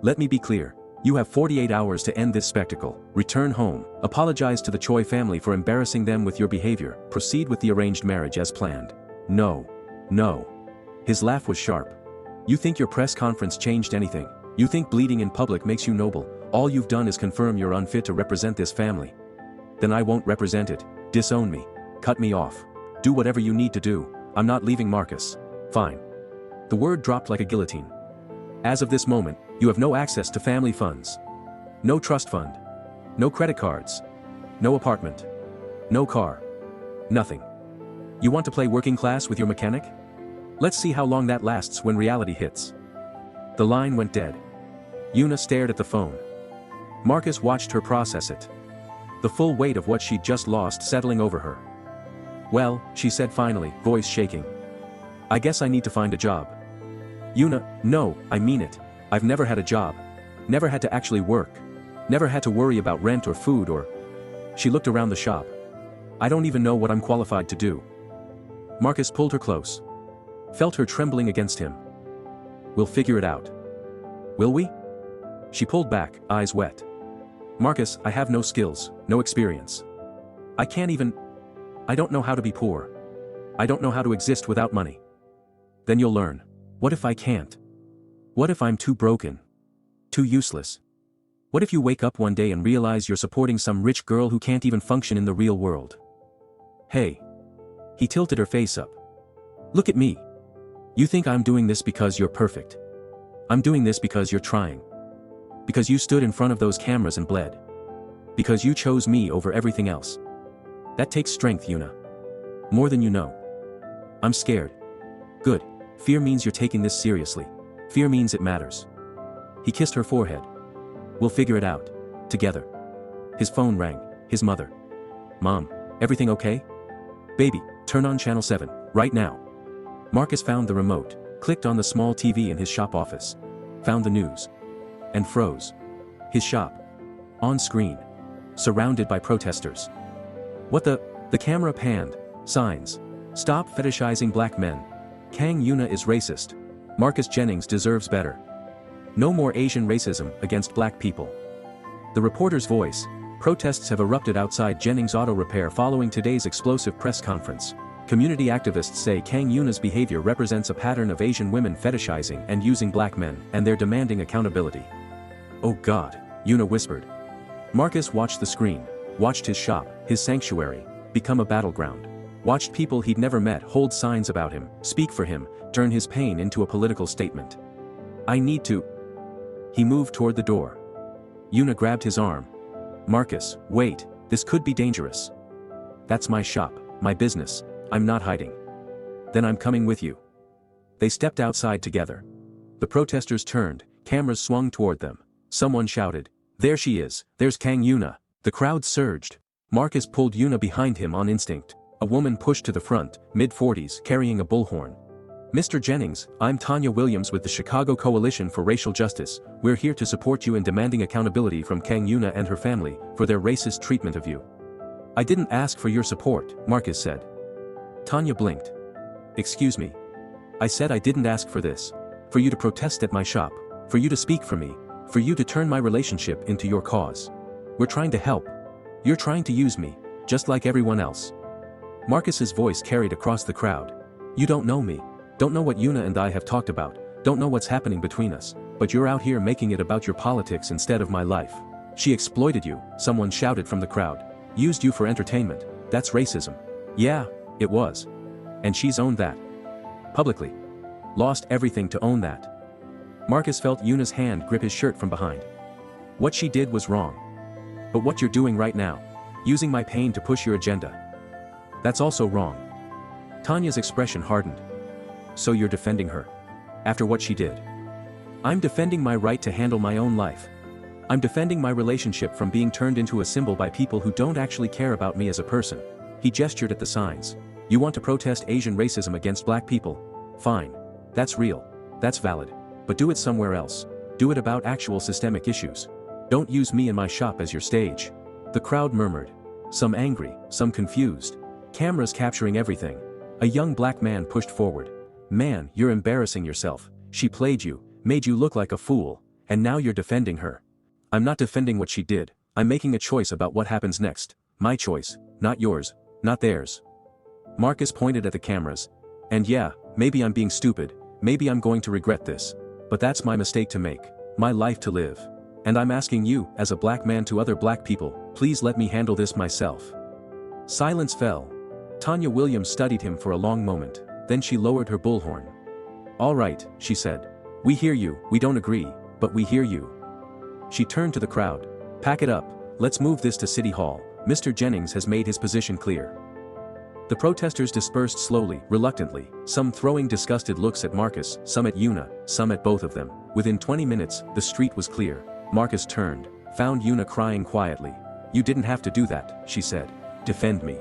Let me be clear. You have 48 hours to end this spectacle. Return home, apologize to the Choi family for embarrassing them with your behavior, proceed with the arranged marriage as planned. No. No. His laugh was sharp. You think your press conference changed anything? You think bleeding in public makes you noble? All you've done is confirm you're unfit to represent this family. Then I won't represent it. Disown me. Cut me off. Do whatever you need to do. I'm not leaving Marcus. Fine. The word dropped like a guillotine. As of this moment, you have no access to family funds. No trust fund. No credit cards. No apartment. No car. Nothing. You want to play working class with your mechanic? Let's see how long that lasts when reality hits. The line went dead. Yuna stared at the phone. Marcus watched her process it. The full weight of what she'd just lost settling over her. Well, she said finally, voice shaking. I guess I need to find a job. Yuna, no, I mean it. I've never had a job. Never had to actually work. Never had to worry about rent or food or... She looked around the shop. I don't even know what I'm qualified to do. Marcus pulled her close. Felt her trembling against him. We'll figure it out. Will we? She pulled back, eyes wet. Marcus, I have no skills, no experience. I can't even... I don't know how to be poor. I don't know how to exist without money. Then you'll learn. What if I can't? What if I'm too broken? Too useless? What if you wake up one day and realize you're supporting some rich girl who can't even function in the real world? Hey. He tilted her face up. Look at me. You think I'm doing this because you're perfect. I'm doing this because you're trying. Because you stood in front of those cameras and bled. Because you chose me over everything else. That takes strength, Yuna. More than you know. I'm scared. Good. Fear means you're taking this seriously. Fear means it matters. He kissed her forehead. We'll figure it out. Together. His phone rang. His mother. Mom, everything okay? Baby, turn on channel 7, right now. Marcus found the remote, clicked on the small TV in his shop office. Found the news. And froze. His shop. On screen. Surrounded by protesters. What the camera panned. Signs. Stop fetishizing black men. Kang Yuna is racist. Marcus Jennings deserves better. No more Asian racism against black people. The reporter's voice. Protests have erupted outside Jennings Auto Repair following today's explosive press conference. Community activists say Kang Yuna's behavior represents a pattern of Asian women fetishizing and using black men, and they're demanding accountability. Oh God, Yuna whispered. Marcus watched the screen, watched his shop, his sanctuary, become a battleground. Watched people he'd never met hold signs about him, speak for him, turn his pain into a political statement. I need to. He moved toward the door. Yuna grabbed his arm. Marcus, wait, this could be dangerous. That's my shop, my business, I'm not hiding. Then I'm coming with you. They stepped outside together. The protesters turned, cameras swung toward them. Someone shouted, there she is, there's Kang Yuna. The crowd surged. Marcus pulled Yuna behind him on instinct. A woman pushed to the front, mid-40s, carrying a bullhorn. Mr. Jennings, I'm Tanya Williams with the Chicago Coalition for Racial Justice. We're here to support you in demanding accountability from Kang Yuna and her family for their racist treatment of you. I didn't ask for your support, Marcus said. Tanya blinked. Excuse me. I said I didn't ask for this. For you to protest at my shop. For you to speak for me. For you to turn my relationship into your cause. We're trying to help. You're trying to use me, just like everyone else. Marcus's voice carried across the crowd. You don't know me. Don't know what Yuna and I have talked about, don't know what's happening between us, but you're out here making it about your politics instead of my life. She exploited you, someone shouted from the crowd. Used you for entertainment, that's racism. Yeah, it was. And she's owned that. Publicly. Lost everything to own that. Marcus felt Yuna's hand grip his shirt from behind. What she did was wrong. But what you're doing right now, using my pain to push your agenda. That's also wrong. Tanya's expression hardened. So you're defending her. After what she did. I'm defending my right to handle my own life. I'm defending my relationship from being turned into a symbol by people who don't actually care about me as a person. He gestured at the signs. You want to protest Asian racism against black people? Fine. That's real. That's valid. But do it somewhere else. Do it about actual systemic issues. Don't use me and my shop as your stage. The crowd murmured. Some angry, some confused. Cameras capturing everything. A young black man pushed forward. Man, you're embarrassing yourself. She played you, made you look like a fool, and now you're defending her. I'm not defending what she did, I'm making a choice about what happens next. My choice, not yours, not theirs. Marcus pointed at the cameras. And yeah, maybe I'm being stupid, maybe I'm going to regret this. But that's my mistake to make, my life to live. And I'm asking you, as a black man to other black people, please let me handle this myself. Silence fell. Tanya Williams studied him for a long moment. Then she lowered her bullhorn. All right, she said. We hear you, we don't agree, but we hear you. She turned to the crowd. Pack it up, let's move this to City Hall. Mr. Jennings has made his position clear. The protesters dispersed slowly, reluctantly, some throwing disgusted looks at Marcus, some at Yuna, some at both of them. Within 20 minutes, the street was clear. Marcus turned, found Yuna crying quietly. You didn't have to do that, she said. Defend me.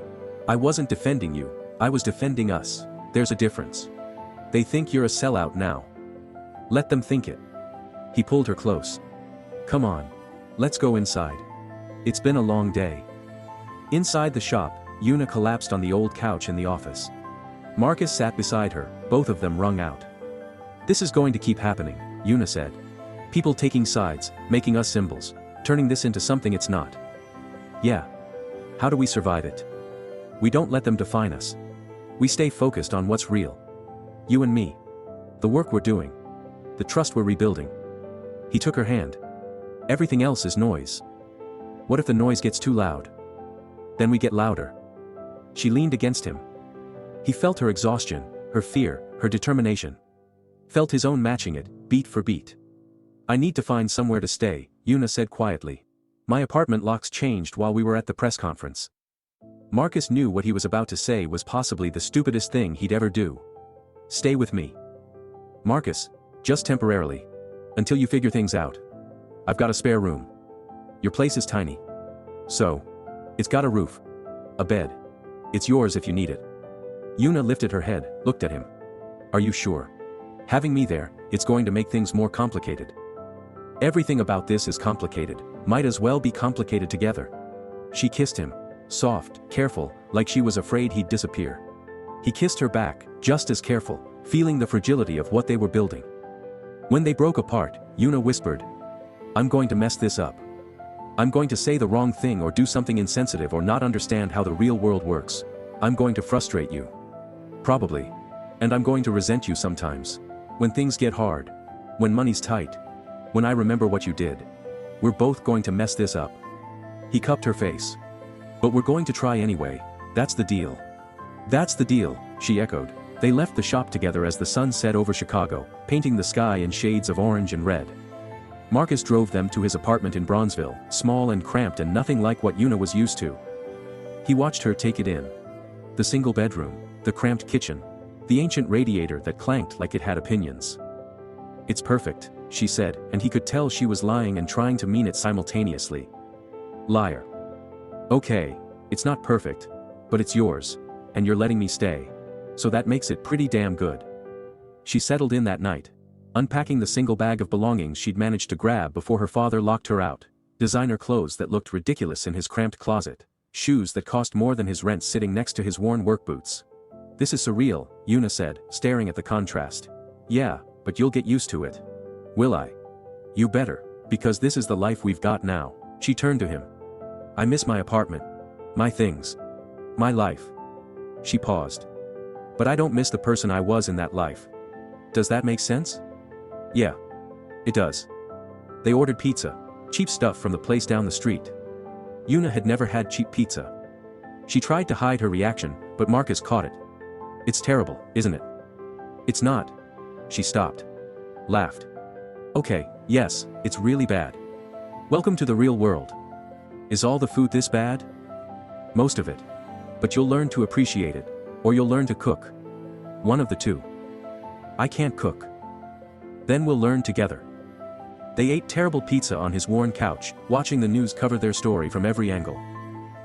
I wasn't defending you, I was defending us. There's a difference. They think you're a sellout now. Let them think it. He pulled her close. Come on. Let's go inside. It's been a long day. Inside the shop, Yuna collapsed on the old couch in the office. Marcus sat beside her, both of them wrung out. This is going to keep happening, Yuna said. People taking sides, making us symbols, turning this into something it's not. Yeah. How do we survive it? We don't let them define us. We stay focused on what's real. You and me. The work we're doing. The trust we're rebuilding. He took her hand. Everything else is noise. What if the noise gets too loud? Then we get louder. She leaned against him. He felt her exhaustion, her fear, her determination. Felt his own matching it, beat for beat. I need to find somewhere to stay, Yuna said quietly. My apartment locks changed while we were at the press conference. Marcus knew what he was about to say was possibly the stupidest thing he'd ever do. Stay with me. Marcus, just temporarily. Until you figure things out. I've got a spare room. Your place is tiny. So. It's got a roof. A bed. It's yours if you need it. Yuna lifted her head, looked at him. Are you sure? Having me there, it's going to make things more complicated. Everything about this is complicated, might as well be complicated together. She kissed him. Soft, careful, like she was afraid he'd disappear. He kissed her back, just as careful, feeling the fragility of what they were building. When they broke apart, Yuna whispered, I'm going to mess this up. I'm going to say the wrong thing or do something insensitive or not understand how the real world works. I'm going to frustrate you. Probably. And I'm going to resent you sometimes. When things get hard. When money's tight. When I remember what you did. We're both going to mess this up. He cupped her face. But we're going to try anyway. That's the deal. That's the deal, she echoed. They left the shop together as the sun set over Chicago, painting the sky in shades of orange and red. Marcus drove them to his apartment in Bronzeville, small and cramped and nothing like what Yuna was used to. He watched her take it in. The single bedroom, the cramped kitchen, the ancient radiator that clanked like it had opinions. It's perfect, she said, and he could tell she was lying and trying to mean it simultaneously. Liar. Okay, it's not perfect, but it's yours, and you're letting me stay. So that makes it pretty damn good. She settled in that night, unpacking the single bag of belongings she'd managed to grab before her father locked her out. Designer clothes that looked ridiculous in his cramped closet, shoes that cost more than his rent sitting next to his worn work boots. This is surreal, Yuna said, staring at the contrast. Yeah, but you'll get used to it. Will I? You better, because this is the life we've got now. She turned to him. I miss my apartment. My things. My life. She paused. But I don't miss the person I was in that life. Does that make sense? Yeah. It does. They ordered pizza. Cheap stuff from the place down the street. Yuna had never had cheap pizza. She tried to hide her reaction, but Marcus caught it. It's terrible, isn't it? It's not. She stopped. Laughed. Okay, yes, it's really bad. Welcome to the real world. Is all the food this bad? Most of it. But you'll learn to appreciate it. Or you'll learn to cook. One of the two. I can't cook. Then we'll learn together. They ate terrible pizza on his worn couch, watching the news cover their story from every angle.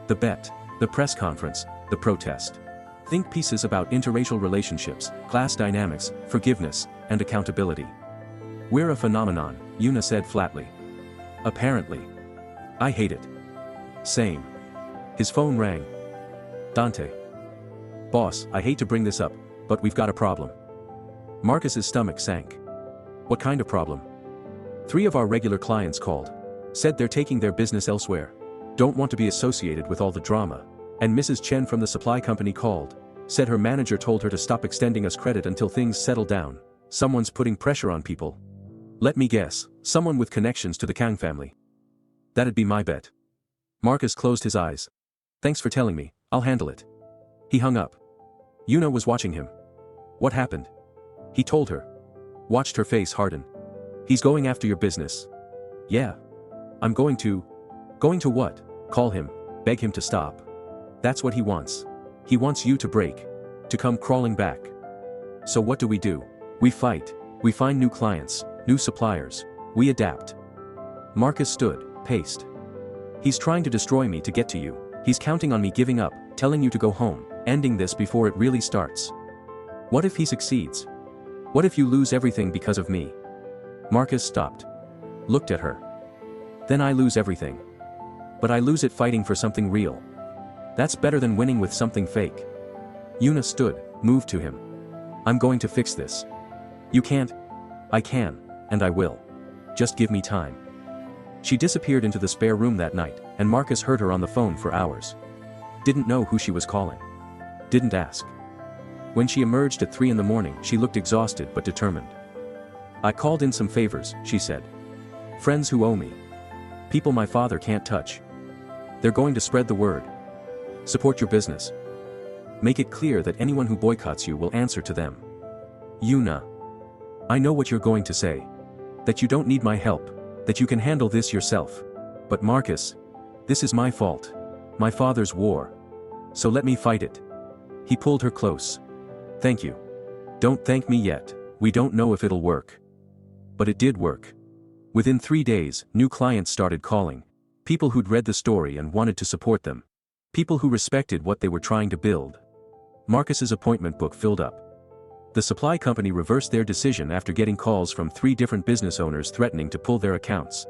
The bet, the press conference, the protest. Think pieces about interracial relationships, class dynamics, forgiveness, and accountability. We're a phenomenon, Yuna said flatly. Apparently. I hate it. Same. His phone rang. Dante. Boss, I hate to bring this up, but we've got a problem. Marcus's stomach sank. What kind of problem? 3 of our regular clients called. Said they're taking their business elsewhere. Don't want to be associated with all the drama. And Mrs. Chen from the supply company called. Said her manager told her to stop extending us credit until things settle down. Someone's putting pressure on people. Let me guess, someone with connections to the Kang family. That'd be my bet. Marcus closed his eyes. Thanks for telling me, I'll handle it. He hung up. Yuna was watching him. What happened? He told her. Watched her face harden. He's going after your business. Yeah. I'm going to. Going to what? Call him, beg him to stop. That's what he wants. He wants you to break. To come crawling back. So what do? We fight. We find new clients, new suppliers. We adapt. Marcus stood, paced. He's trying to destroy me to get to you. He's counting on me giving up, telling you to go home, ending this before it really starts. What if he succeeds? What if you lose everything because of me? Marcus stopped. Looked at her. Then I lose everything. But I lose it fighting for something real. That's better than winning with something fake. Yuna stood, moved to him. I'm going to fix this. You can't. I can, and I will. Just give me time. She disappeared into the spare room that night, and Marcus heard her on the phone for hours. Didn't know who she was calling. Didn't ask. When she emerged at 3 in the morning, she looked exhausted but determined. I called in some favors, she said. Friends who owe me. People my father can't touch. They're going to spread the word. Support your business. Make it clear that anyone who boycotts you will answer to them. Yuna. I know what you're going to say. That you don't need my help, that you can handle this yourself. But Marcus, this is my fault. My father's war. So let me fight it. He pulled her close. Thank you. Don't thank me yet, we don't know if it'll work. But it did work. Within 3 days, new clients started calling. People who'd read the story and wanted to support them. People who respected what they were trying to build. Marcus's appointment book filled up. The supply company reversed their decision after getting calls from 3 different business owners threatening to pull their accounts.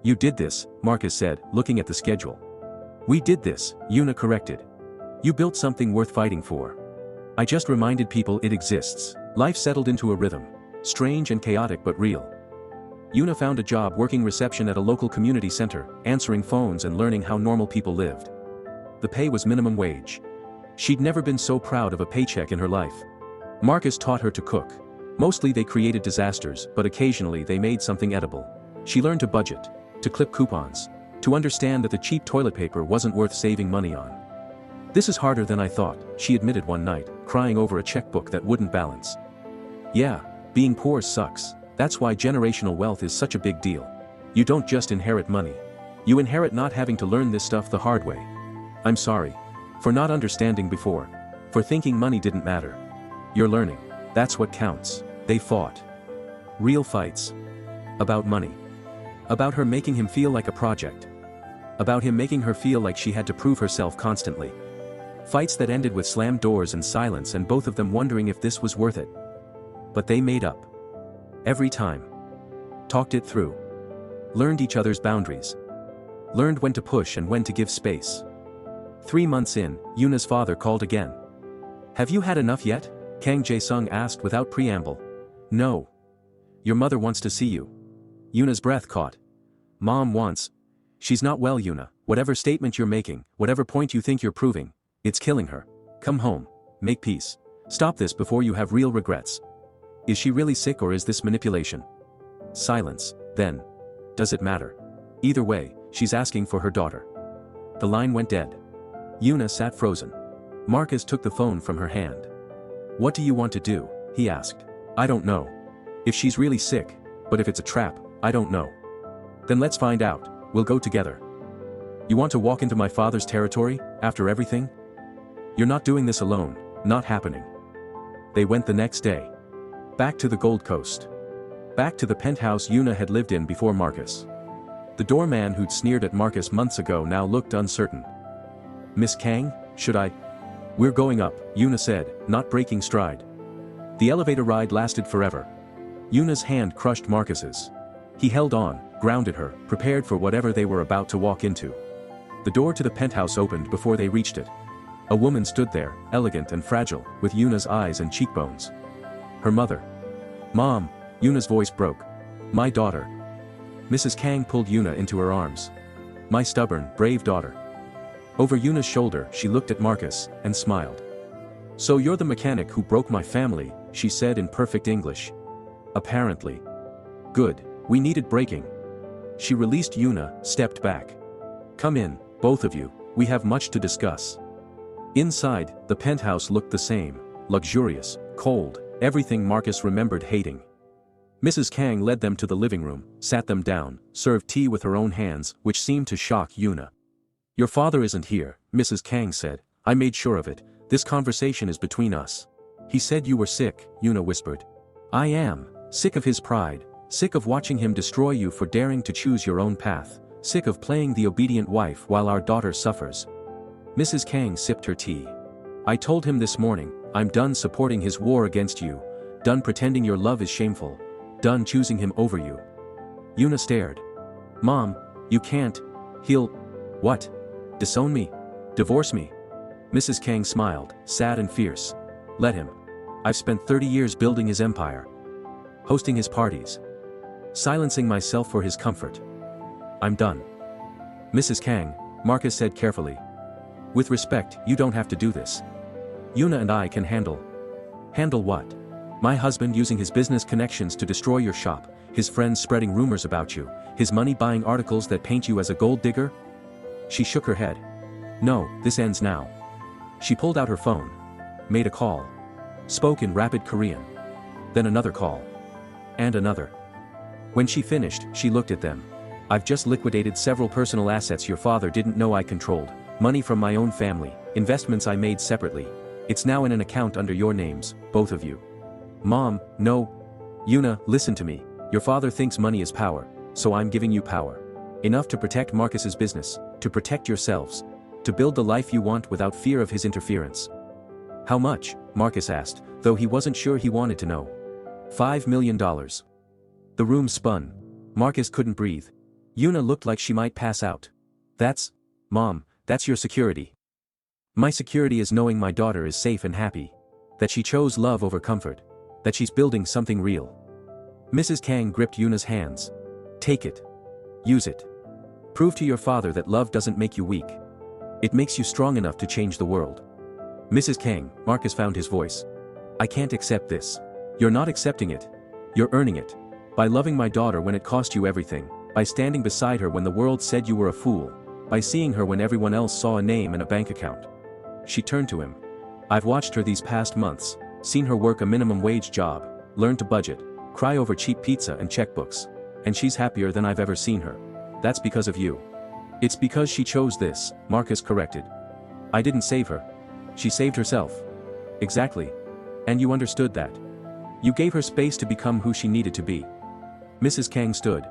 You did this, Marcus said, looking at the schedule. We did this, Yuna corrected. You built something worth fighting for. I just reminded people it exists. Life settled into a rhythm. Strange and chaotic but real. Yuna found a job working reception at a local community center, answering phones and learning how normal people lived. The pay was minimum wage. She'd never been so proud of a paycheck in her life. Marcus taught her to cook. Mostly they created disasters, but occasionally they made something edible. She learned to budget, to clip coupons, to understand that the cheap toilet paper wasn't worth saving money on. This is harder than I thought, she admitted one night, crying over a checkbook that wouldn't balance. Yeah, being poor sucks. That's why generational wealth is such a big deal. You don't just inherit money. You inherit not having to learn this stuff the hard way. I'm sorry. For not understanding before. For thinking money didn't matter. You're learning. That's what counts. They fought. Real fights. About money. About her making him feel like a project. About him making her feel like she had to prove herself constantly. Fights that ended with slammed doors and silence and both of them wondering if this was worth it. But they made up. Every time. Talked it through. Learned each other's boundaries. Learned when to push and when to give space. 3 months in, Yuna's father called again. Have you had enough yet? Kang Jae-sung asked without preamble. No. Your mother wants to see you. Yuna's breath caught. Mom wants. She's not well, Yuna. Whatever statement you're making, whatever point you think you're proving, it's killing her. Come home. Make peace. Stop this before you have real regrets. Is she really sick or is this manipulation? Silence. Then. Does it matter? Either way, she's asking for her daughter. The line went dead. Yuna sat frozen. Marcus took the phone from her hand. What do you want to do? He asked. I don't know. If she's really sick, but if it's a trap, I don't know. Then let's find out. We'll go together. You want to walk into my father's territory, after everything? You're not doing this alone, not happening. They went the next day. Back to the Gold Coast. Back to the penthouse Yuna had lived in before Marcus. The doorman who'd sneered at Marcus months ago now looked uncertain. Miss Kang, should I? We're going up, Yuna said, not breaking stride. The elevator ride lasted forever. Yuna's hand crushed Marcus's. He held on, grounded her, prepared for whatever they were about to walk into. The door to the penthouse opened before they reached it. A woman stood there, elegant and fragile, with Yuna's eyes and cheekbones. Her mother. Mom, Yuna's voice broke. My daughter. Mrs. Kang pulled Yuna into her arms. My stubborn, brave daughter. Over Yuna's shoulder she looked at Marcus, and smiled. So you're the mechanic who broke my family, she said in perfect English. Apparently. Good, we needed breaking. She released Yuna, stepped back. Come in, both of you, we have much to discuss. Inside, the penthouse looked the same, luxurious, cold, everything Marcus remembered hating. Mrs. Kang led them to the living room, sat them down, served tea with her own hands, which seemed to shock Yuna. Your father isn't here, Mrs. Kang said. I made sure of it. This conversation is between us. He said you were sick, Yuna whispered. I am. Sick of his pride. Sick of watching him destroy you for daring to choose your own path. Sick of playing the obedient wife while our daughter suffers. Mrs. Kang sipped her tea. I told him this morning, I'm done supporting his war against you. Done pretending your love is shameful. Done choosing him over you. Yuna stared. Mom, you can't. He'll. What? Disown me? Divorce me? Mrs. Kang smiled, sad and fierce. Let him. I've spent 30 years building his empire. Hosting his parties. Silencing myself for his comfort. I'm done. Mrs. Kang, Marcus said carefully. With respect, you don't have to do this. Yuna and I can handle. Handle what? My husband using his business connections to destroy your shop, his friends spreading rumors about you, his money buying articles that paint you as a gold digger? She shook her head. No, this ends now. She pulled out her phone. Made a call. Spoke in rapid Korean. Then another call. And another. When she finished, she looked at them. I've just liquidated several personal assets your father didn't know I controlled. Money from my own family, investments I made separately. It's now in an account under your names, both of you. Mom, no. Yuna, listen to me. Your father thinks money is power, so I'm giving you power. Enough to protect Marcus's business, to protect yourselves, to build the life you want without fear of his interference. How much? Marcus asked, though he wasn't sure he wanted to know. $5 million. The room spun. Marcus couldn't breathe. Yuna looked like she might pass out. Mom, that's your security. My security is knowing my daughter is safe and happy. That she chose love over comfort. That she's building something real. Mrs. Kang gripped Yuna's hands. Take it. Use it. Prove to your father that love doesn't make you weak. It makes you strong enough to change the world. Mrs. Kang, Marcus found his voice. I can't accept this. You're not accepting it. You're earning it. By loving my daughter when it cost you everything. By standing beside her when the world said you were a fool. By seeing her when everyone else saw a name and a bank account. She turned to him. I've watched her these past months, seen her work a minimum wage job, learn to budget, cry over cheap pizza and checkbooks. And she's happier than I've ever seen her. That's because of you. It's because she chose this, Marcus corrected. I didn't save her. She saved herself. Exactly. And you understood that. You gave her space to become who she needed to be. Mrs. Kang stood.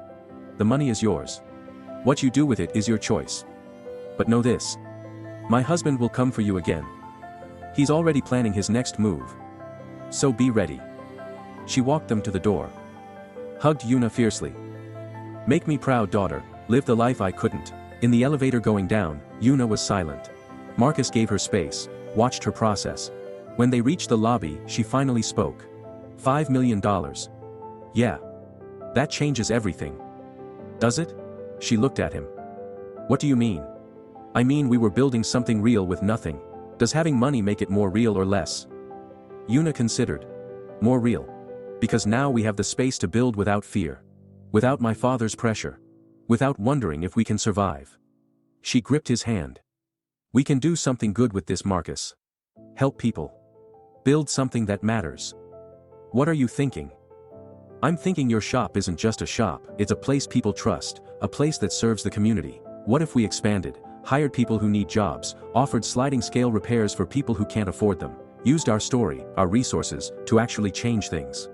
The money is yours. What you do with it is your choice. But know this. My husband will come for you again. He's already planning his next move. So be ready. She walked them to the door. Hugged Yuna fiercely. Make me proud, daughter, live the life I couldn't. In the elevator going down, Yuna was silent. Marcus gave her space, watched her process. When they reached the lobby, she finally spoke. $5 million. Yeah. That changes everything. Does it? She looked at him. What do you mean? I mean we were building something real with nothing. Does having money make it more real or less? Yuna considered. More real. Because now we have the space to build without fear. Without my father's pressure. Without wondering if we can survive. She gripped his hand. We can do something good with this, Marcus. Help people. Build something that matters. What are you thinking? I'm thinking your shop isn't just a shop, it's a place people trust, a place that serves the community. What if we expanded, hired people who need jobs, offered sliding scale repairs for people who can't afford them, used our story, our resources, to actually change things?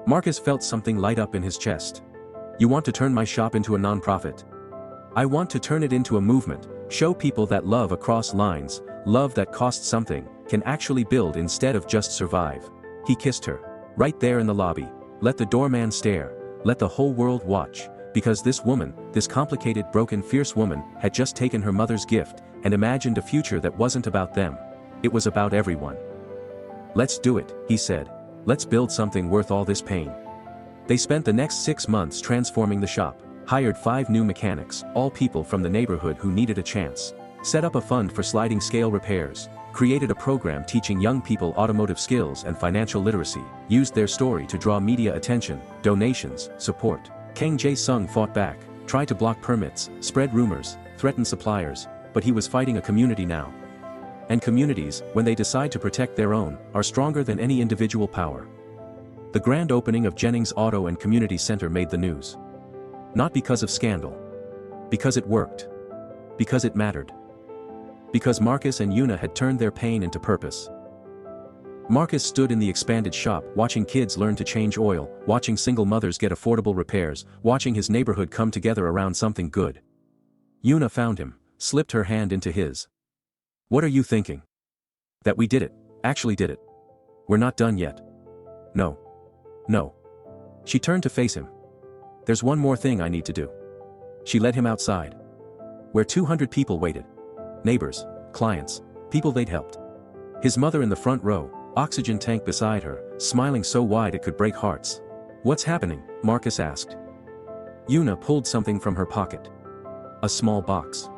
Marcus felt something light up in his chest. You want to turn my shop into a non-profit? I want to turn it into a movement, show people that love across lines, love that costs something, can actually build instead of just survive. He kissed her. Right there in the lobby. Let the doorman stare. Let the whole world watch. Because this woman, this complicated, broken, fierce woman, had just taken her mother's gift, and imagined a future that wasn't about them. It was about everyone. Let's do it, he said. Let's build something worth all this pain. They spent the next 6 months transforming the shop, hired 5 new mechanics, all people from the neighborhood who needed a chance. Set up a fund for sliding scale repairs. Created a program teaching young people automotive skills and financial literacy, used their story to draw media attention, donations, support. Kang Jae-sung fought back, tried to block permits, spread rumors, threatened suppliers, but he was fighting a community now. And communities, when they decide to protect their own, are stronger than any individual power. The grand opening of Jennings Auto and Community Center made the news. Not because of scandal. Because it worked. Because it mattered. Because Marcus and Yuna had turned their pain into purpose. Marcus stood in the expanded shop watching kids learn to change oil, watching single mothers get affordable repairs, watching his neighborhood come together around something good. Yuna found him, slipped her hand into his. What are you thinking? That we did it, actually did it. We're not done yet. No. No. She turned to face him. There's one more thing I need to do. She led him outside. Where 200 people waited. Neighbors, clients, people they'd helped. His mother in the front row, oxygen tank beside her, smiling so wide it could break hearts. What's happening? Marcus asked. Yuna pulled something from her pocket. A small box.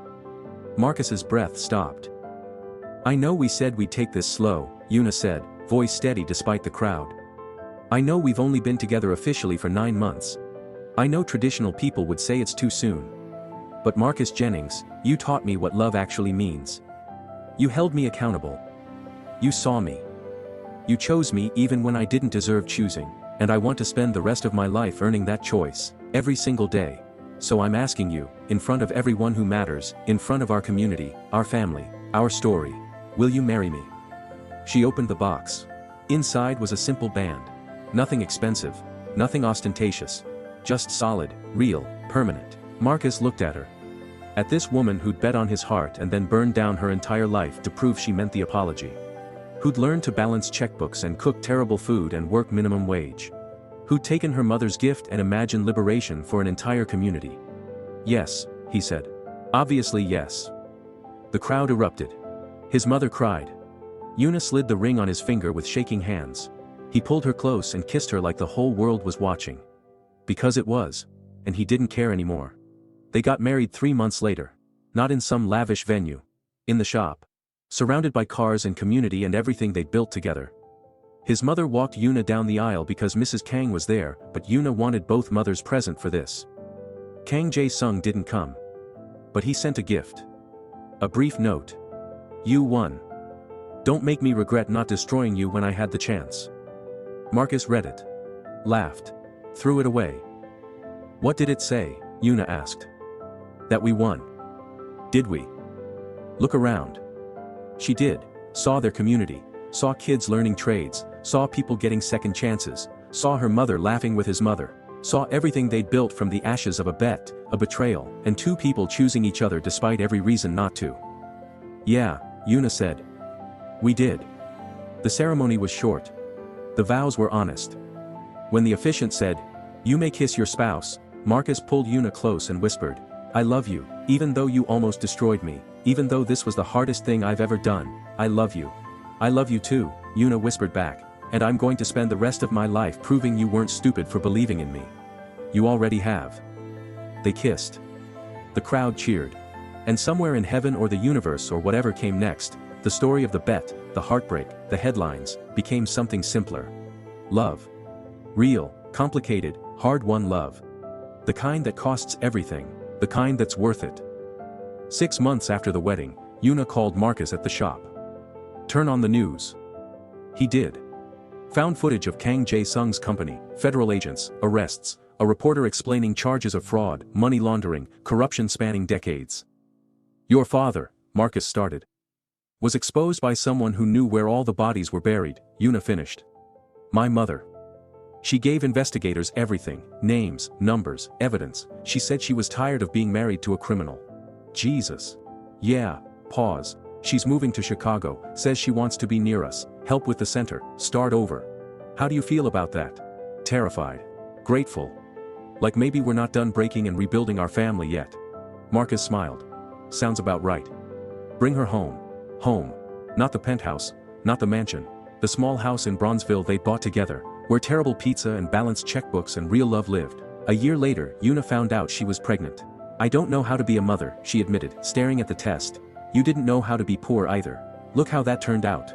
Marcus's breath stopped. I know we said we'd take this slow, Yuna said, voice steady despite the crowd. I know we've only been together officially for 9 months. I know traditional people would say it's too soon. But Marcus Jennings, you taught me what love actually means. You held me accountable. You saw me. You chose me even when I didn't deserve choosing, and I want to spend the rest of my life earning that choice, every single day. So I'm asking you, in front of everyone who matters, in front of our community, our family, our story, will you marry me? She opened the box. Inside was a simple band. Nothing expensive, nothing ostentatious. Just solid, real, permanent. Marcus looked at her. At this woman who'd bet on his heart and then burned down her entire life to prove she meant the apology. Who'd learned to balance checkbooks and cook terrible food and work minimum wage. Who'd taken her mother's gift and imagined liberation for an entire community. Yes, he said. Obviously yes. The crowd erupted. His mother cried. Yuna slid the ring on his finger with shaking hands. He pulled her close and kissed her like the whole world was watching. Because it was. And he didn't care anymore. They got married 3 months later. Not in some lavish venue. In the shop. Surrounded by cars and community and everything they'd built together. His mother walked Yuna down the aisle because Mrs. Kang was there, but Yuna wanted both mothers present for this. Kang Jae-sung didn't come. But he sent a gift. A brief note. You won. Don't make me regret not destroying you when I had the chance. Marcus read it. Laughed. Threw it away. What did it say? Yuna asked. That we won. Did we? Look around. She did. Saw their community. Saw kids learning trades. Saw people getting second chances. Saw her mother laughing with his mother. Saw everything they'd built from the ashes of a bet, a betrayal, and 2 people choosing each other despite every reason not to. Yeah, Yuna said. We did. The ceremony was short. The vows were honest. When the officiant said, "You may kiss your spouse," Marcus pulled Yuna close and whispered, "I love you, even though you almost destroyed me, even though this was the hardest thing I've ever done, I love you." "I love you too," Yuna whispered back, "and I'm going to spend the rest of my life proving you weren't stupid for believing in me." "You already have." They kissed. The crowd cheered. And somewhere in heaven or the universe or whatever came next, the story of the bet, the heartbreak, the headlines, became something simpler. Love. Real, complicated, hard-won love. The kind that costs everything, the kind that's worth it. 6 months after the wedding, Yuna called Marcus at the shop. "Turn on the news." He did. Found footage of Kang Jae-sung's company, federal agents, arrests, a reporter explaining charges of fraud, money laundering, corruption spanning decades. "Your father," Marcus started, "was exposed by someone who knew where all the bodies were buried," Yuna finished. "My mother. She gave investigators everything, names, numbers, evidence. She said she was tired of being married to a criminal." Jesus. "Yeah, pause. She's moving to Chicago, says she wants to be near us, help with the center, start over. How do you feel about that?" "Terrified. Grateful. Like maybe we're not done breaking and rebuilding our family yet." Marcus smiled. "Sounds about right. Bring her home. Home. Not the penthouse, not the mansion. The small house in Bronzeville they bought together, where terrible pizza and balanced checkbooks and real love lived." A year later, Yuna found out she was pregnant. "I don't know how to be a mother," she admitted, staring at the test. "You didn't know how to be poor either. Look how that turned out.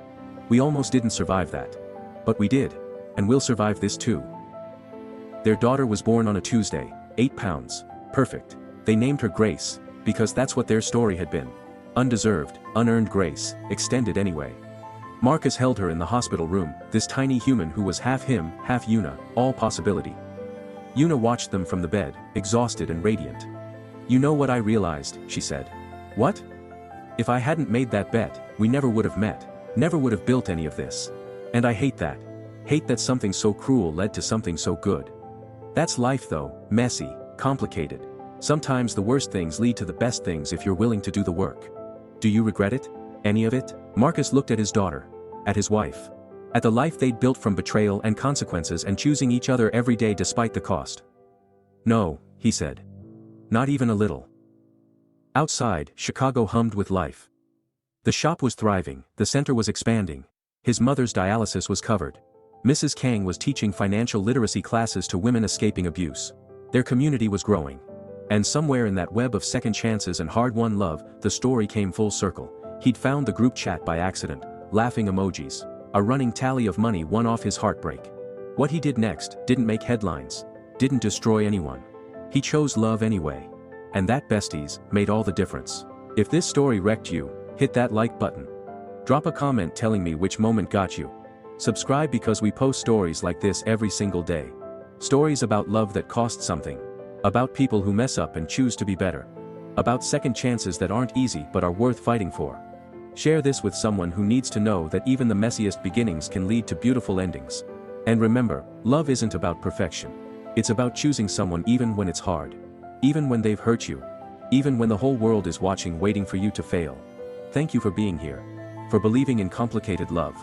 We almost didn't survive that. But we did. And we'll survive this too." Their daughter was born on a Tuesday, 8 pounds. Perfect. They named her Grace, because that's what their story had been. Undeserved, unearned grace, extended anyway. Marcus held her in the hospital room, this tiny human who was half him, half Yuna, all possibility. Yuna watched them from the bed, exhausted and radiant. "You know what I realized," she said. "What?" "If I hadn't made that bet, we never would have met, never would have built any of this. And I hate that. Hate that something so cruel led to something so good. That's life though, messy, complicated. Sometimes the worst things lead to the best things if you're willing to do the work. Do you regret it? Any of it?" Marcus looked at his daughter. At his wife. At the life they'd built from betrayal and consequences and choosing each other every day despite the cost. "No," he said. "Not even a little." Outside, Chicago hummed with life. The shop was thriving, the center was expanding. His mother's dialysis was covered. Mrs. Kang was teaching financial literacy classes to women escaping abuse. Their community was growing. And somewhere in that web of second chances and hard-won love, the story came full circle. He'd found the group chat by accident, laughing emojis, a running tally of money won off his heartbreak. What he did next didn't make headlines, didn't destroy anyone. He chose love anyway. And that, besties, made all the difference. If this story wrecked you, hit that like button. Drop a comment telling me which moment got you. Subscribe because we post stories like this every single day. Stories about love that cost something. About people who mess up and choose to be better. About second chances that aren't easy but are worth fighting for. Share this with someone who needs to know that even the messiest beginnings can lead to beautiful endings. And remember, love isn't about perfection. It's about choosing someone even when it's hard. Even when they've hurt you. Even when the whole world is watching, waiting for you to fail. Thank you for being here. For believing in complicated love.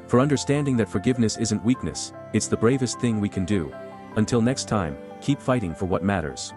For understanding that forgiveness isn't weakness, it's the bravest thing we can do. Until next time, keep fighting for what matters.